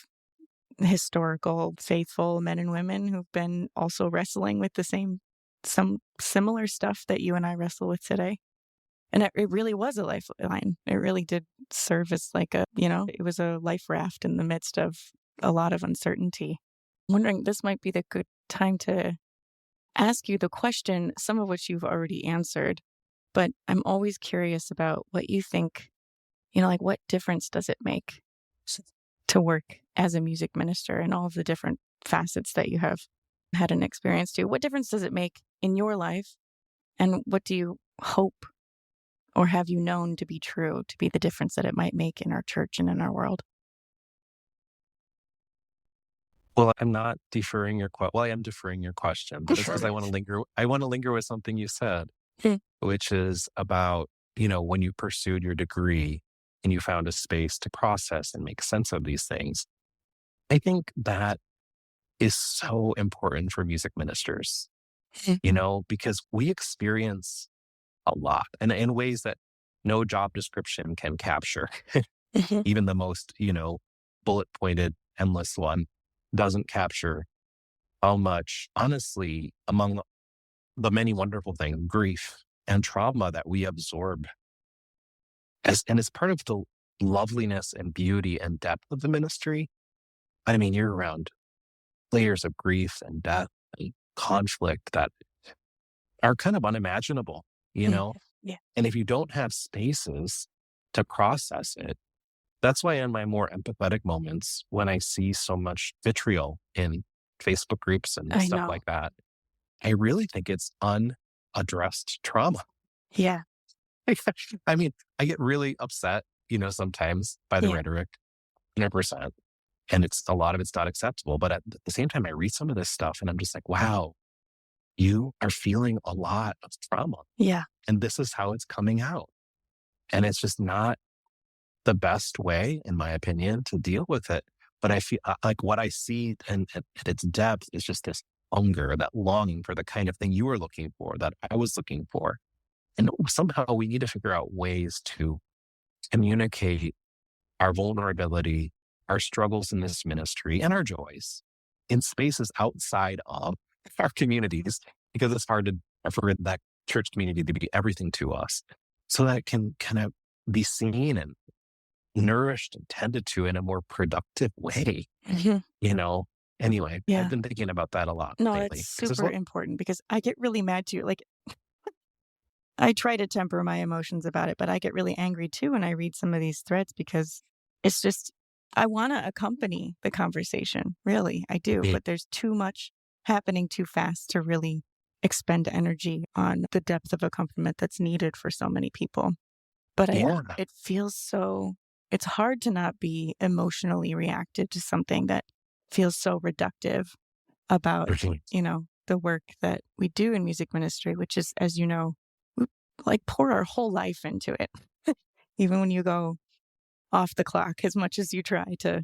historical, faithful men and women who've been also wrestling with some similar stuff that you and I wrestle with today. And it really was a lifeline. It really did serve as it was a life raft in the midst of a lot of uncertainty. I'm wondering, this might be the good time to ask you the question, some of which you've already answered, but I'm always curious about what you think, what difference does it make to work as a music minister and all of the different facets that you have had an experience to? What difference does it make in your life? And what do you hope or have you known to be true, to be the difference that it might make in our church and in our world? Well, I'm not deferring your question. Well, I am deferring your question, but it's because I want to linger with something you said, which is about, when you pursued your degree and you found a space to process and make sense of these things. I think that is so important for music ministers, because we experience a lot and in ways that no job description can capture. Even the most, bullet pointed, endless one doesn't capture how much, honestly, among the many wonderful things, grief and trauma that we absorb and as part of the loveliness and beauty and depth of the ministry. I mean, you're around layers of grief and death and conflict that are kind of unimaginable, Yeah. And if you don't have spaces to process it, that's why in my more empathetic moments, when I see so much vitriol in Facebook groups and stuff like that, I really think it's unaddressed trauma. Yeah. I mean, I get really upset, sometimes by the rhetoric, 100%. And a lot of it's not acceptable. But at the same time, I read some of this stuff and I'm just like, wow, you are feeling a lot of trauma. Yeah. And this is how it's coming out. And it's just not the best way, in my opinion, to deal with it. But I feel like what I see and at its depth is just this hunger, that longing for the kind of thing you were looking for, that I was looking for. And somehow we need to figure out ways to communicate our vulnerability, our struggles in this ministry, and our joys in spaces outside of our communities, because it's hard for that church community to be everything to us. So that it can kind of be seen and nourished and tended to in a more productive way, Anyway, I've been thinking about that a lot lately. It's super important because I get really mad too. Like, I try to temper my emotions about it, but I get really angry too when I read some of these threads because it's just, I want to accompany the conversation. Really, I do. But there's too much happening too fast to really expend energy on the depth of accompaniment that's needed for so many people. But it feels it's hard to not be emotionally reactive to something that feels so reductive about, the work that we do in music ministry, which is, as you know, we pour our whole life into it. Even when you go off the clock, as much as you try to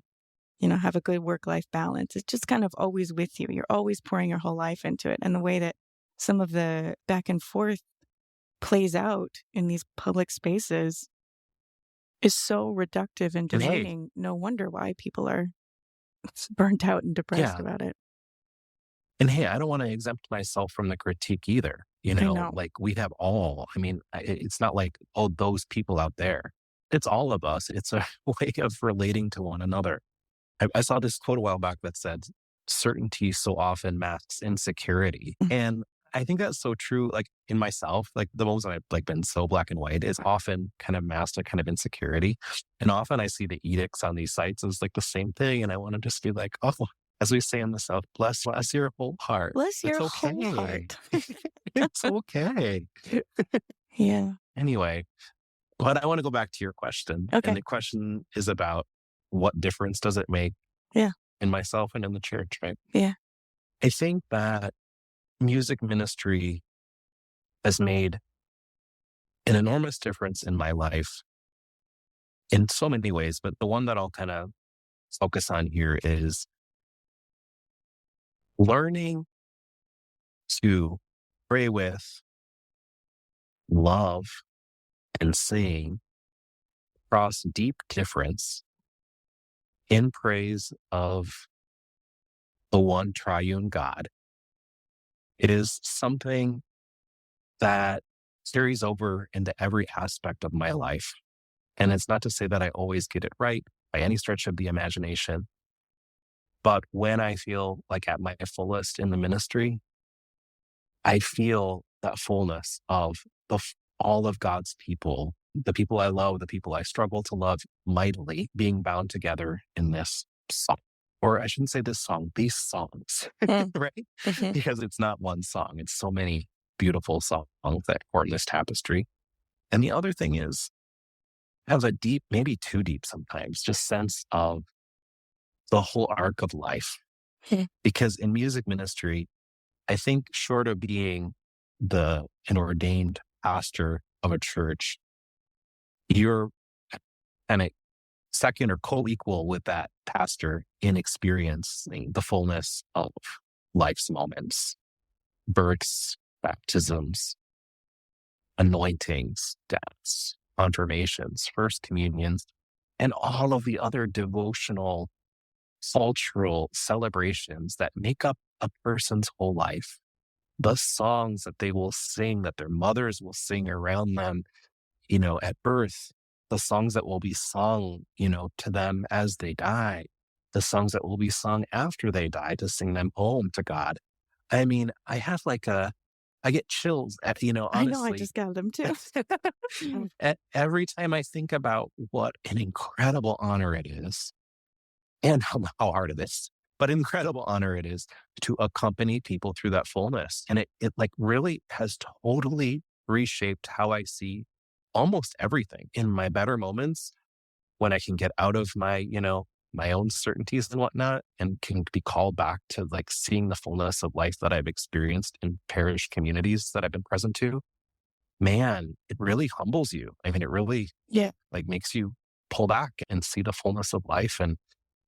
have a good work-life balance. It's just kind of always with you. You're always pouring your whole life into it. And the way that some of the back and forth plays out in these public spaces is so reductive and And hey, demeaning. No wonder why people are burnt out and depressed yeah. about it. And hey, I don't want to exempt myself from the critique either. I know. Like we have all, it's not like, oh, those people out there. It's all of us. It's a way of relating to one another. I saw this quote a while back that said, certainty so often masks insecurity. Mhm. And I think that's so true, like in myself, like the moments I've like been so black and white is often kind of masked a kind of insecurity. And often I see the edicts on these sites as like the same thing. And I want to just be like, oh, as we say in the South, bless your whole heart. Bless your It's whole okay. heart. It's okay. Yeah. Anyway, but I want to go back to your question. Okay. And the question is about what difference does it make Yeah. in myself and in the church, right? Yeah. I think that music ministry has made an enormous difference in my life in so many ways, but the one that I'll kind of focus on here is learning to pray with, love, and sing across deep difference in praise of the one triune God. It is something that carries over into every aspect of my life. And it's not to say that I always get it right by any stretch of the imagination. But when I feel like at my fullest in the ministry, I feel that fullness of all of God's people, the people I love, the people I struggle to love mightily, being bound together in this song. Or I shouldn't say this song, these songs, right? Mhm. Because it's not one song. It's so many beautiful songs that form this tapestry. And the other thing is, I have a deep, maybe too deep sometimes, just sense of the whole arc of life. Hmm. Because in music ministry, I think short of being an ordained pastor of a church, you're kind of second or co-equal with that pastor in experiencing the fullness of life's moments, births, baptisms, anointings, deaths, confirmations, first communions, and all of the other devotional, cultural celebrations that make up a person's whole life. The songs that they will sing, that their mothers will sing around them, at birth, the songs that will be sung, to them as they die, the songs that will be sung after they die to sing them home to God. I mean, I have I get chills at, I know, I honestly, just got them too. every time I think about what an incredible honor it is and how hard it is, but incredible honor it is to accompany people through that fullness. And it like really has totally reshaped how I see almost everything in my better moments when I can get out of my, my own certainties and whatnot, and can be called back to like seeing the fullness of life that I've experienced in parish communities that I've been present to. Man, it really humbles you. I mean, it really Yeah. like makes you pull back and see the fullness of life and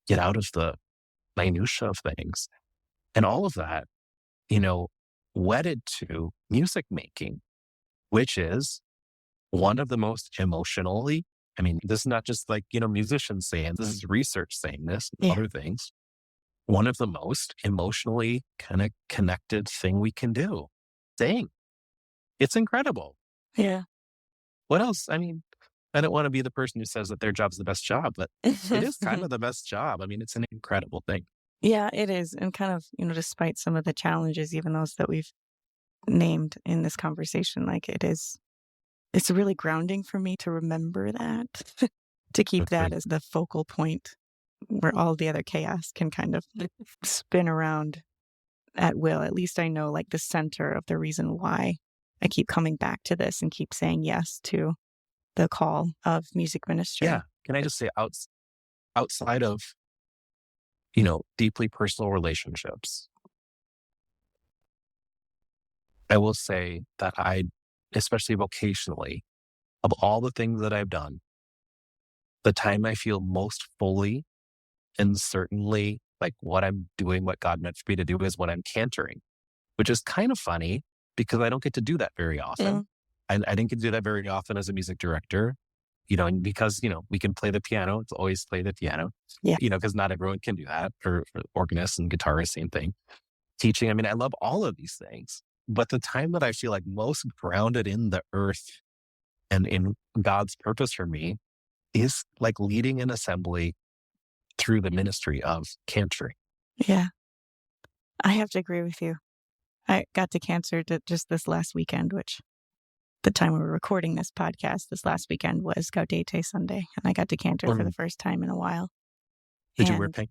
get out of the minutia of things. And all of that, wedded to music making, which is one of the most emotionally, this is not just like, musicians saying, this is research saying this, and Yeah. other things. One of the most emotionally kind of connected thing we can do. Sing. It's incredible. Yeah. What else? I don't want to be the person who says that their job's the best job, but it is kind of the best job. It's an incredible thing. Yeah, it is. And kind of, despite some of the challenges, even those that we've named in this conversation, like it's really grounding for me to remember that, to keep that as the focal point where all the other chaos can kind of spin around at will. At least I know like the center of the reason why I keep coming back to this and keep saying yes to the call of music ministry. Yeah. Can I just say outside of, deeply personal relationships, I will say that especially vocationally, of all the things that I've done, the time I feel most fully And certainly like what I'm doing, what God meant for me to do is when I'm cantering, which is kind of funny because I don't get to do that very often. I didn't get to do that very often as a music director, and because, we can play the piano, it's always play the piano, Yeah. because not everyone can do that, or organists and guitarists, same thing. Teaching, I love all of these things, but the time that I feel like most grounded in the earth and in God's purpose for me is like leading an assembly through the ministry of cantering. Yeah. I have to agree with you. I got to cancer just this last weekend, which the time we were recording this podcast, this last weekend was Gaudete Sunday, and I got to cantor for the first time in a while. Did you wear pink?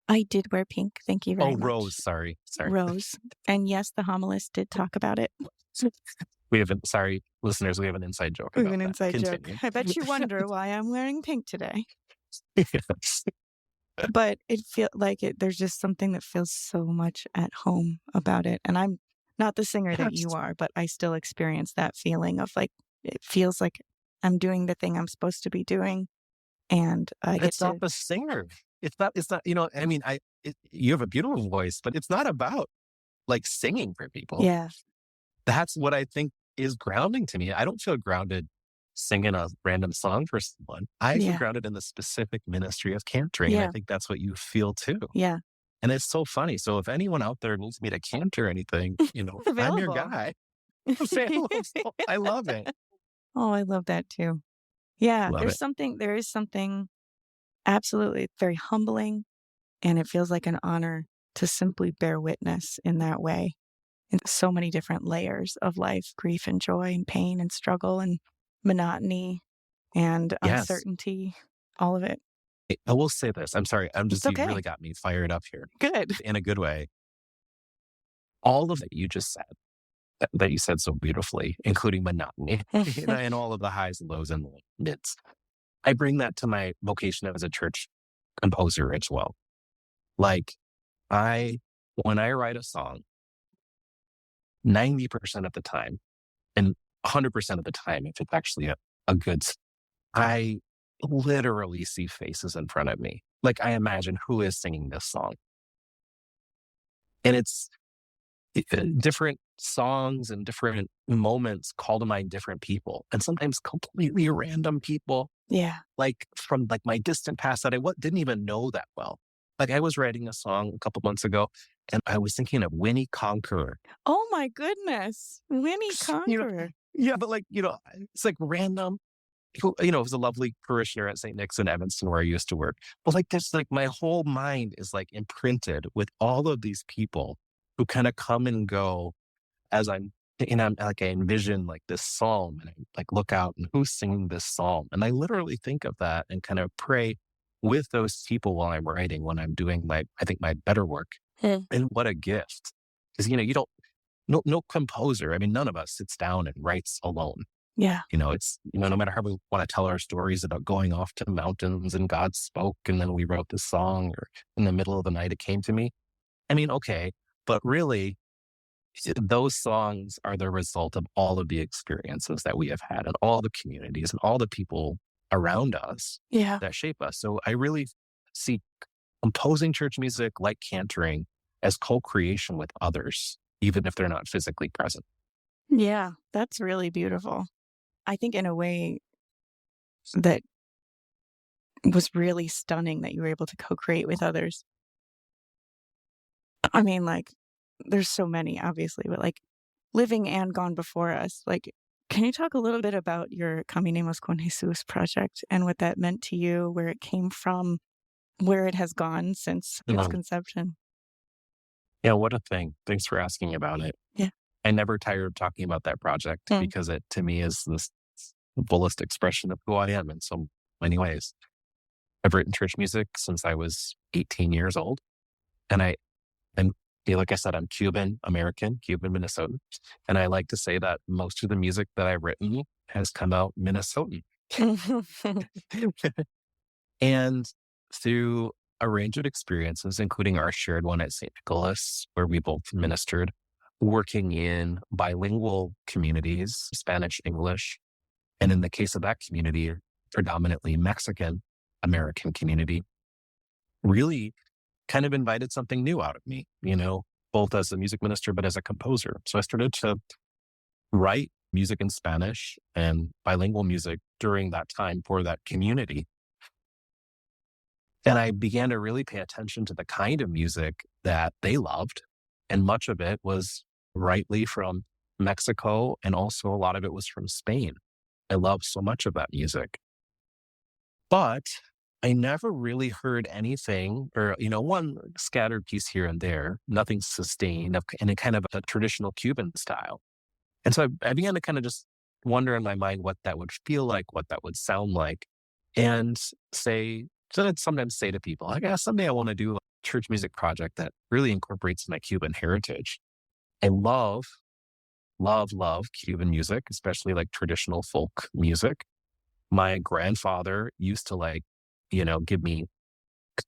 I did wear pink. Thank you very much. Oh, rose. Sorry. Rose. And yes, the homilist did talk about it. Sorry, listeners, we have an inside joke about that. We have an inside joke. I bet you wonder why I'm wearing pink today. Yes. But it feels like there's just something that feels so much at home about it. And I'm not the singer that you are, but I still experience that feeling of like, it feels like I'm doing the thing I'm supposed to be doing. And it's not the singer. It's not, you have a beautiful voice, but it's not about like singing for people. Yeah. That's what I think is grounding to me. I don't feel grounded singing a random song for someone. I feel grounded in the specific ministry of cantering. And I think that's what you feel too. Yeah. And it's so funny. So if anyone out there needs me to cantor anything, I'm your guy. I love it. Oh, I love that too. Yeah. There is something absolutely very humbling, and it feels like an honor to simply bear witness in that way. In so many different layers of life, grief and joy and pain and struggle and monotony and uncertainty, all of it. I will say this. I'm sorry. You really got me fired up here. Good. In a good way. All of that you just said, that you said so beautifully, including monotony, and all of the highs and lows and mids. I bring that to my vocation as a church composer as well. Like when I write a song, 90% of the time, and 100% of the time, if it's actually a good, I literally see faces in front of me. Like I imagine who is singing this song. And it's different songs and different moments call to mind different people, and sometimes completely random people. Yeah. Like from like my distant past that I didn't even know that well. Like I was writing a song a couple months ago and I was thinking of Winnie Conqueror. Oh my goodness. Winnie Conqueror. Yeah, but like, it's like random. It was a lovely parishioner at St. Nick's in Evanston where I used to work. But like this, like my whole mind is like imprinted with all of these people who kind of come and go as I envision like this psalm, and I like look out and who's singing this psalm. And I literally think of that and kind of pray with those people while I'm writing, when I'm doing my better work. And what a gift. Because, no composer, none of us sits down and writes alone. Yeah. It's, no matter how we want to tell our stories about going off to the mountains and God spoke and then we wrote this song, or in the middle of the night it came to me. Okay, but really, those songs are the result of all of the experiences that we have had and all the communities and all the people around us that shape us. So I really see composing church music, like cantering, as co-creation with others, even if they're not physically present. Yeah, that's really beautiful. I think in a way that was really stunning that you were able to co-create with others. There's so many, obviously, but like living and gone before us. Like, can you talk a little bit about your Caminemos con Jesus project and what that meant to you, where it came from, where it has gone since its conception? Yeah, what a thing. Thanks for asking about it. Yeah. I never tired of talking about that project because it, to me, is this fullest expression of who I am in so many ways. I've written church music since I was 18 years old. And like I said, I'm Cuban Minnesotan. And I like to say that most of the music that I've written has come out Minnesotan. And through a range of experiences, including our shared one at St. Nicholas, where we both ministered, working in bilingual communities, Spanish, English, and in the case of that community, predominantly Mexican American community, really kind of invited something new out of me, both as a music minister, but as a composer. So I started to write music in Spanish and bilingual music during that time for that community. And I began to really pay attention to the kind of music that they loved. And much of it was rightly from Mexico, and also a lot of it was from Spain. I loved so much of that music. But I never really heard anything, or, one scattered piece here and there, nothing sustained in a kind of a traditional Cuban style. And so I began to kind of just wonder in my mind what that would feel like, what that would sound like, and I'd sometimes say to people, I guess someday I want to do a church music project that really incorporates my Cuban heritage. I love Cuban music, especially like traditional folk music. My grandfather used to give me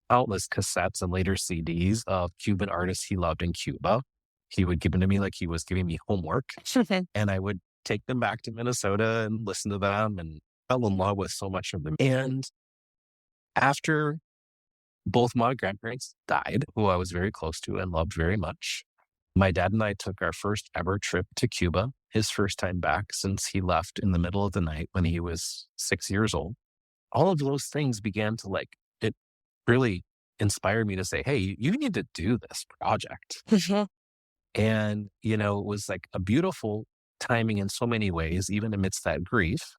countless cassettes and later CDs of Cuban artists he loved in Cuba. He would give them to me like he was giving me homework. And I would take them back to Minnesota and listen to them and fell in love with so much of them. And after both my grandparents died, who I was very close to and loved very much, my dad and I took our first ever trip to Cuba, his first time back since he left in the middle of the night when he was 6 years old. All of those things began to it really inspired me to say, hey, you need to do this project. And, it was like a beautiful timing in so many ways, even amidst that grief,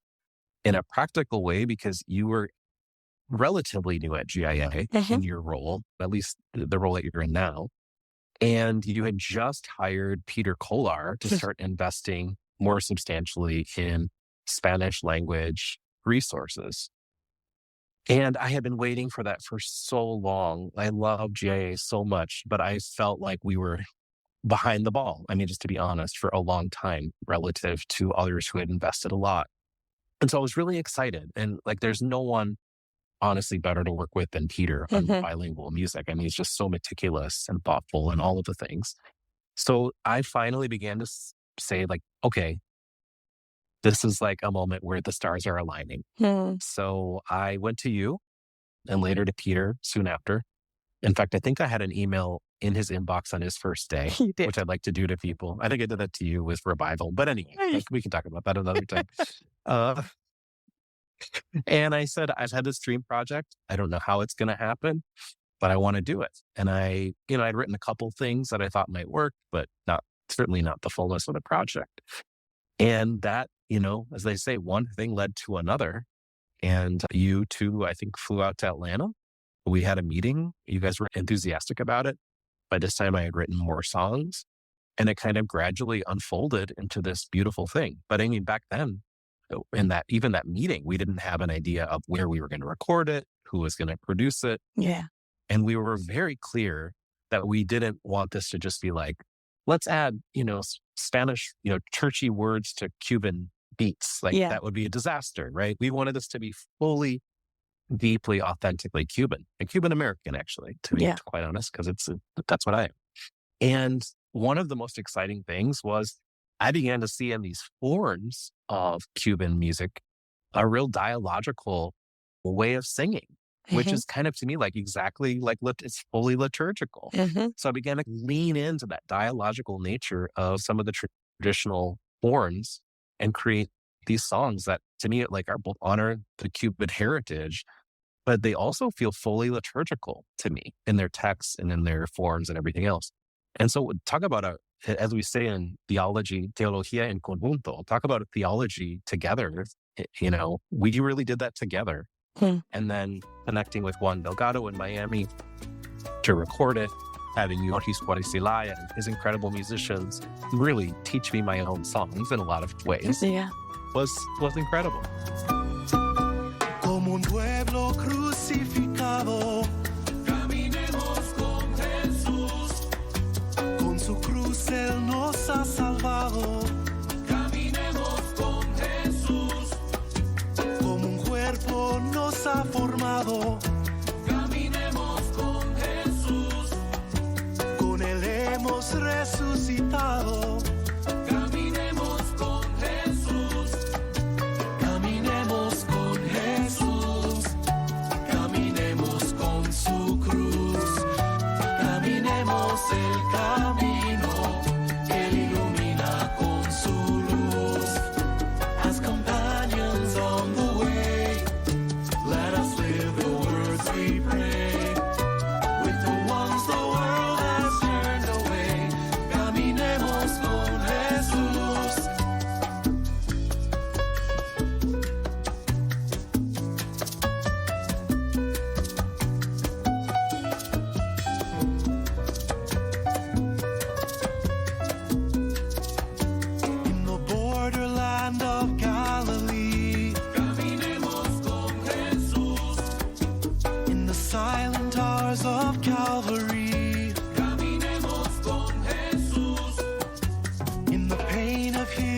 in a practical way, because you were relatively new at GIA in your role, at least the role that you're in now. And you had just hired Peter Kolar to start investing more substantially in Spanish language resources. And I had been waiting for that for so long. I love GIA so much, but I felt like we were behind the ball. I mean, just to be honest, for a long time relative to others who had invested a lot. And so I was really excited. And there's no one honestly better to work with than Peter on bilingual music. I mean, he's just so meticulous and thoughtful and all of the things. So I finally began to say okay, this is like a moment where the stars are aligning. So I went to you and later to Peter soon after. In fact, I think I had an email in his inbox on his first day, which I'd like to do to people. I think I did that to you with Revival. But anyway, we can talk about that another time. And I said, I've had this dream project. I don't know how it's going to happen, but I want to do it. And I'd written a couple things that I thought might work, but certainly not the fullness of the project. And that, as they say, one thing led to another. And you two, I think, flew out to Atlanta. We had a meeting. You guys were enthusiastic about it. By this time, I had written more songs, and it kind of gradually unfolded into this beautiful thing. But I mean, back then, in that meeting, we didn't have an idea of where we were going to record it, who was going to produce it. Yeah. And we were very clear that we didn't want this to just be let's add, Spanish, churchy words to Cuban beats. That would be a disaster, right? We wanted this to be fully, deeply, authentically Cuban and Cuban American, actually, to be quite honest, because that's what I am. And one of the most exciting things was I began to see in these forms of Cuban music a real dialogical way of singing, which is kind of to me exactly it's fully liturgical. So I began to lean into that dialogical nature of some of the traditional forms and create these songs that to me are both honor the Cuban heritage, but they also feel fully liturgical to me in their texts and in their forms and everything else. And so talk about as we say in theology, teología en conjunto, talk about a theology together. We really did that together. And then connecting with Juan Delgado in Miami to record it, having Yotis Guarisilaya and his incredible musicians really teach me my own songs in a lot of ways. Yeah. Was incredible. Como un pueblo crucificado, caminemos con Jesús. Con su cruz Él nos ha salvado. Caminemos con Jesús. Como un cuerpo nos ha formado. Caminemos con Jesús. Con Él hemos resucitado. Caminemos con Jesús. Caminemos con Jesús. Caminemos con su cruz.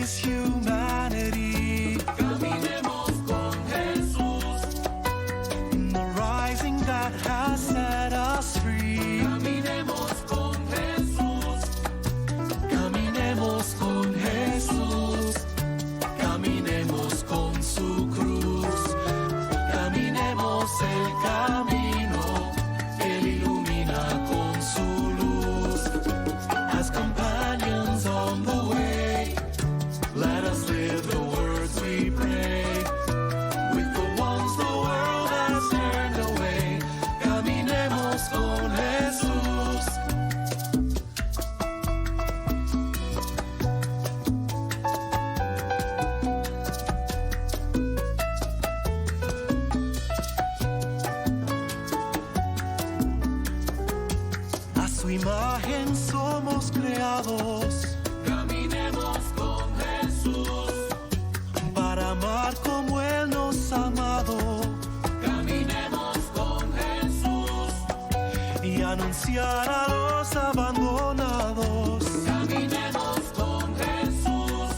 His humanity. Caminemos con Jesús. In the rising that has set us free. Caminemos con Jesús. Caminemos con Jesús. Caminemos con su cruz. Caminemos el camino. Él ilumina con su luz. As companions on the way, let us live the words we pray. With the ones the world has turned away, caminemos con Jesús. A su imagen somos creados. Caminemos con Jesús. Para amar como Él nos ha amado. Caminemos con Jesús. Y anunciar a los abandonados. Caminemos con Jesús.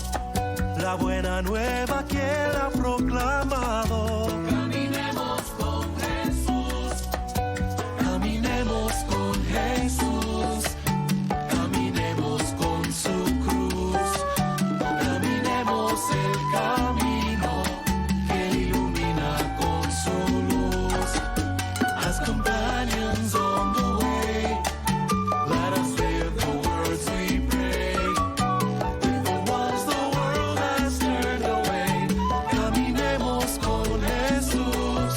La buena nueva que Él ha proclamado. Caminemos con Jesús. Caminemos con Jesús. Caminemos con su cruz. Caminemos el camino que Él ilumina con su luz. As companions on the way, let us live the words we pray. With the ones the world has turned away, caminemos con Jesús.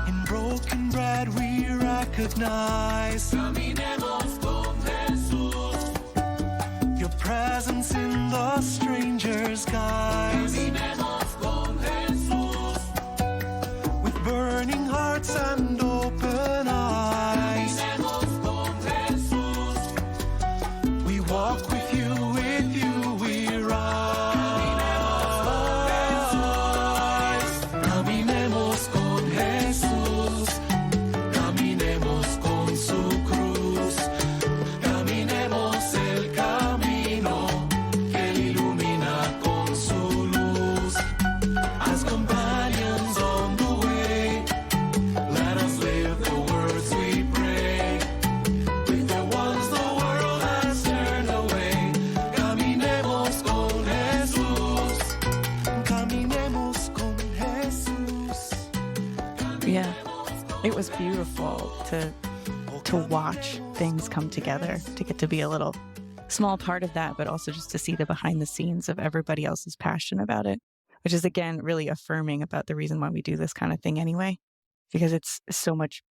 In broken bread we recognize. Caminemos con Jesús. Your presence in the stranger's guise. Caminemos con Jesús. With burning hearts and open eyes. Caminemos con Jesús. We walk with you we rise. Caminemos con Jesús. Caminemos con su cruz. Caminemos el camino que Él ilumina con su luz. As companions on the way, let us live the words we pray. With the ones the world has turned away, caminemos con Jesús. Caminemos con Jesús. Yeah, it was beautiful to watch things come together, to get to be a little small part of that, but also just to see the behind the scenes of everybody else's passion about it, which is again really affirming about the reason why we do this kind of thing anyway, because it's so much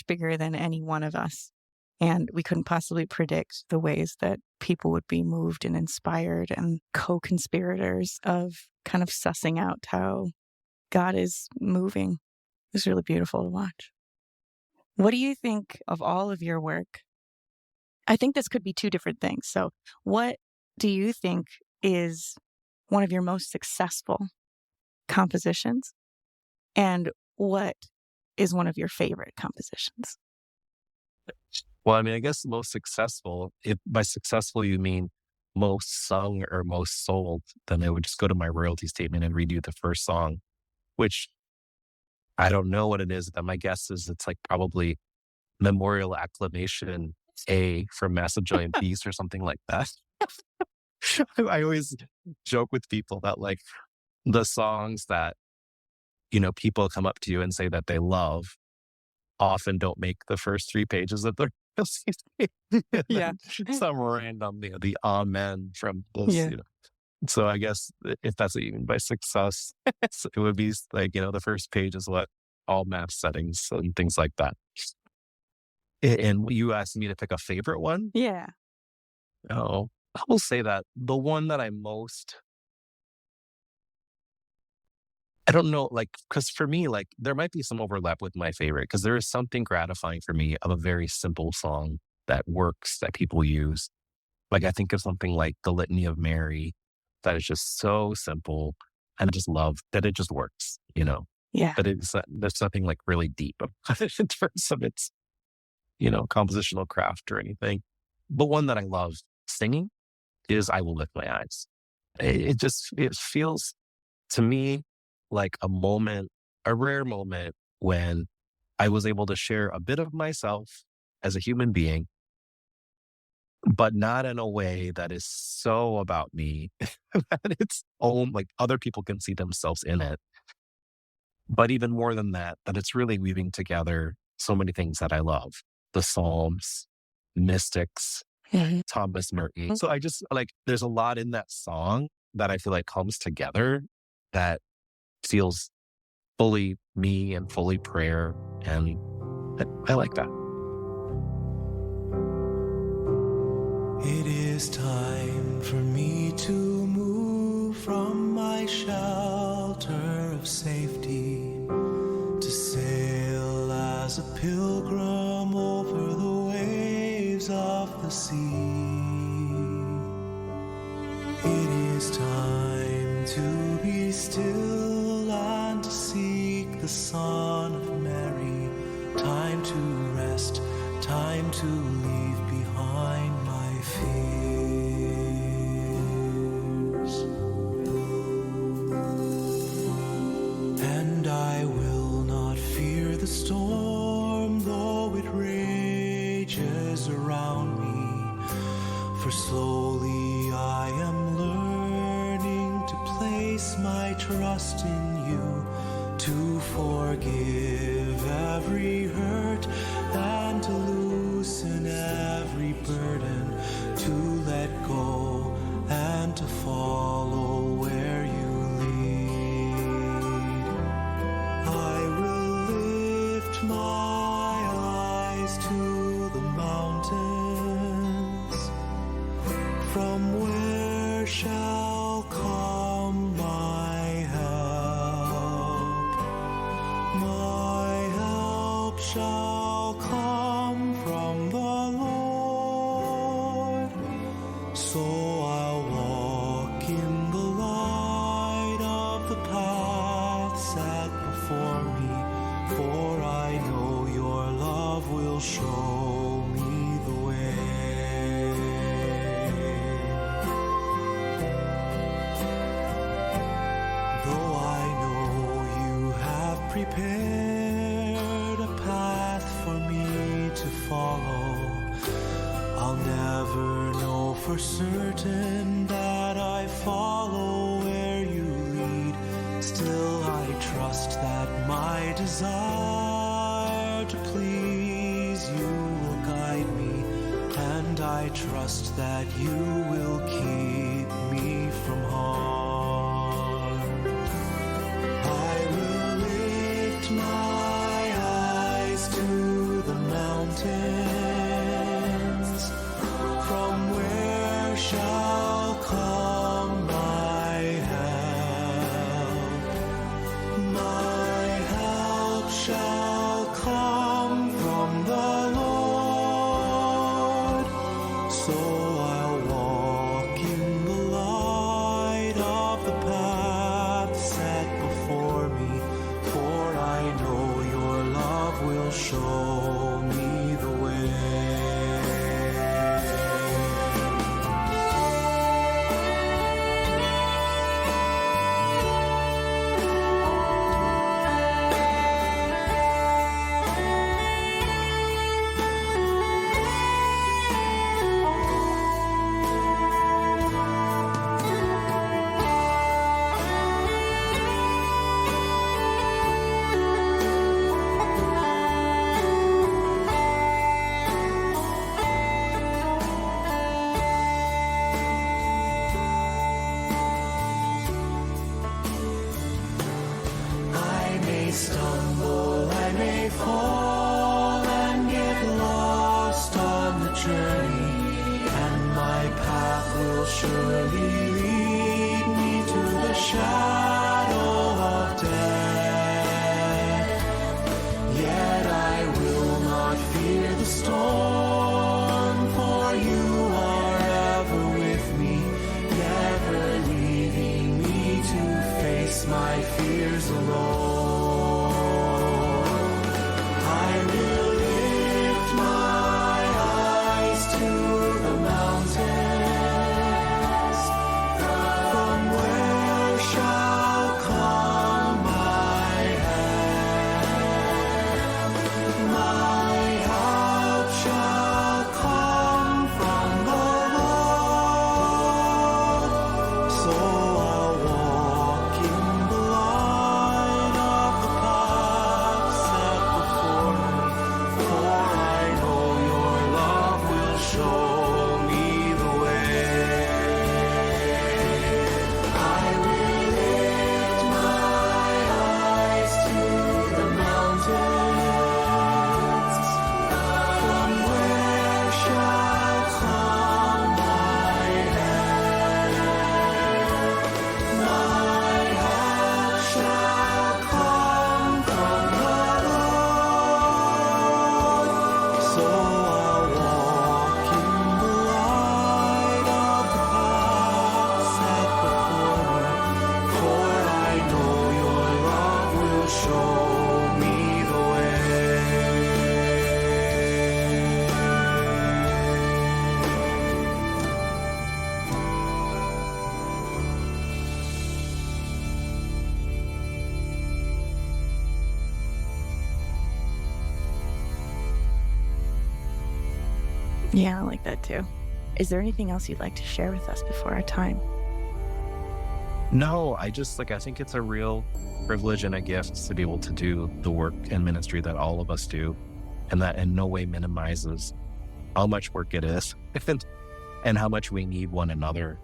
bigger than any one of us. And we couldn't possibly predict the ways that people would be moved and inspired and co-conspirators of kind of sussing out how God is moving. It was really beautiful to watch. What do you think of all of your work? I think this could be two different things. So what do you think is one of your most successful compositions? And what is one of your favorite compositions? Well, I mean, I guess most successful, if by successful you mean most sung or most sold, then I would just go to my royalty statement and read you the first song, which I don't know what it is. But my guess is it's like probably Memorial Acclamation A from Macedonian Beast or something like that. I always joke with people that like the songs that, you know, people come up to you and say that they love often don't make the first 3 pages of the Yeah. some random, the amen from this, Yeah. you know. So I guess if that's what you mean by success, it would be like, you know, the first page is what all map settings and things like that. And you asked me to pick a favorite one. Yeah. Oh, I will say that the one that I don't know, like, because for me, like, there might be some overlap with my favorite, because there is something gratifying for me of a very simple song that works, that people use. Like, I think of something like the Litany of Mary that is just so simple. And I just love that it just works, Yeah. but there's nothing like really deep about it in terms of its, compositional craft or anything. But one that I love singing is I Will Lift My Eyes. It feels to me like a rare moment when I was able to share a bit of myself as a human being, but not in a way that is so about me that it's like other people can see themselves in it. But even more than that, that it's really weaving together so many things that I love. The Psalms, mystics, Mhm. Thomas Merton. So I just there's a lot in that song that I feel like comes together that feels fully me and fully prayer. And I like that. It is time for me to move from my shelter of safety, to sail as a pilgrim over the waves of the sea. It is time to be still and to seek the Son of Mary, time to rest, time to leave behind my fears. And I will not fear the storm, though it rages around me, for slowly I am learning to place my trust in you, to forgive every hurt and to loosen every burden, to let go and to follow where you lead. I will lift my eyes to the mountains. From where shall come my help? My help shall come from the Lord. So I'll walk in the light of the path set before me, for I know your love will show me the way. Though I know you have prepared a path for me to follow, I'll never know for certain that I follow where you lead. Still I trust that my desire to please you will guide me, and I trust that you will keep me from harm. I will lift my eyes to the mountains. From where shall come my help? My help shall come from the Lord. So I'll walk in the light of the path set before me, for I know your love will show me the way. I may stumble, I may fall and get lost on the journey, and my path will surely lead me to the shadow of death. Yet I will not fear the storm, for you are ever with me, never leave my fears alone. I will lift my eyes to the mountains. From where shall come my help? My help shall come from the Lord. So I'll walk in the light of the path set before me, for I know your love will show me the way. I will lift my eyes to the mountains. From where shall come my help? My help shall come from the Lord. So I'll walk in the light of the path set before me, for I know your love will show me the way. Yeah, I like that too. Is there anything else you'd like to share with us before our time? No, I think it's a real privilege and a gift to be able to do the work and ministry that all of us do, and that in no way minimizes how much work it is and how much we need one another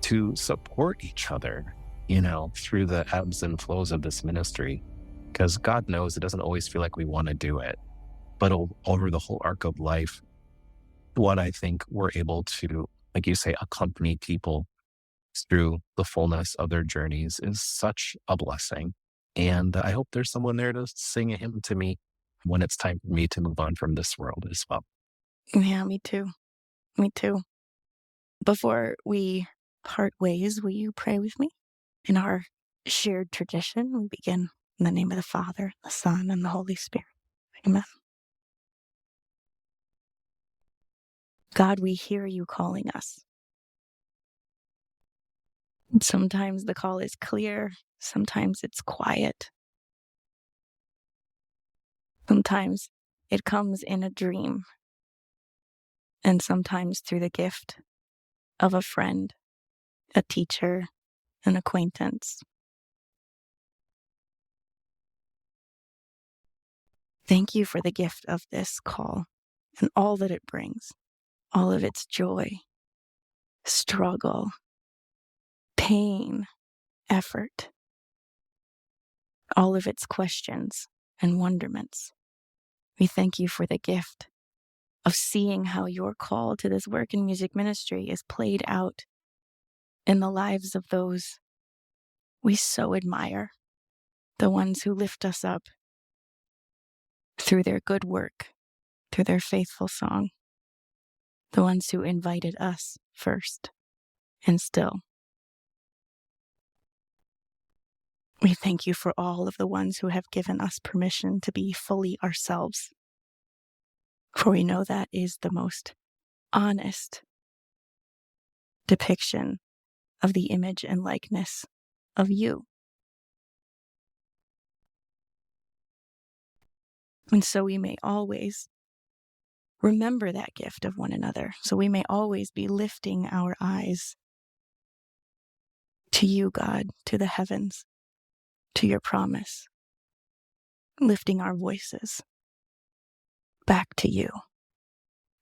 to support each other, through the ebbs and flows of this ministry. Because God knows it doesn't always feel like we want to do it, but over the whole arc of life, what I think we're able to, like you say, accompany people through the fullness of their journeys is such a blessing. And I hope there's someone there to sing a hymn to me when it's time for me to move on from this world as well. Yeah, me too. Me too. Before we part ways, will you pray with me? In our shared tradition, we begin in the name of the Father, the Son, and the Holy Spirit. Amen. God, we hear you calling us. Sometimes the call is clear, sometimes it's quiet. Sometimes it comes in a dream, and sometimes through the gift of a friend, a teacher, an acquaintance. Thank you for the gift of this call and all that it brings, all of its joy, struggle, pain, effort, all of its questions and wonderments. We thank you for the gift of seeing how your call to this work in music ministry is played out in the lives of those we so admire, the ones who lift us up through their good work, through their faithful song, the ones who invited us first and still. We thank you for all of the ones who have given us permission to be fully ourselves, for we know that is the most honest depiction of the image and likeness of you. And so we may always remember that gift of one another. So we may always be lifting our eyes to you, God, to the heavens, to your promise, lifting our voices back to you,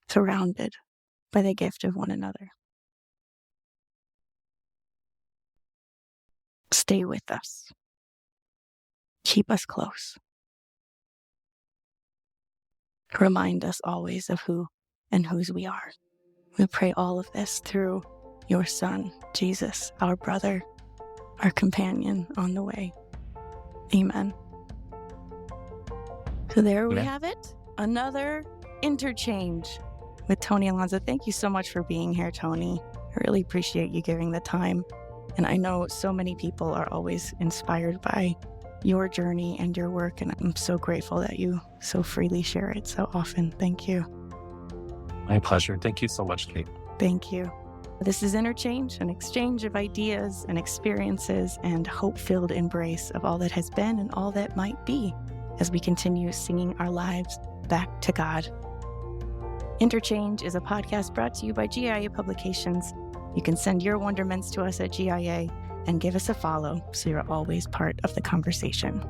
surrounded by the gift of one another. Stay with us. Keep us close. Remind us always of who and whose we are. We pray all of this through your Son, Jesus, our brother, our companion on the way. Amen. So there we have it. Another interchange with Tony Alonso. Thank you so much for being here, Tony. I really appreciate you giving the time. And I know so many people are always inspired by your journey and your work, and I'm so grateful that you so freely share it so often. Thank you. My pleasure. Thank you so much, Kate. Thank you. This is Interchange, an exchange of ideas and experiences and hope-filled embrace of all that has been and all that might be as we continue singing our lives back to God. Interchange is a podcast brought to you by GIA Publications. You can send your wonderments to us at GIA and give us a follow so you're always part of the conversation.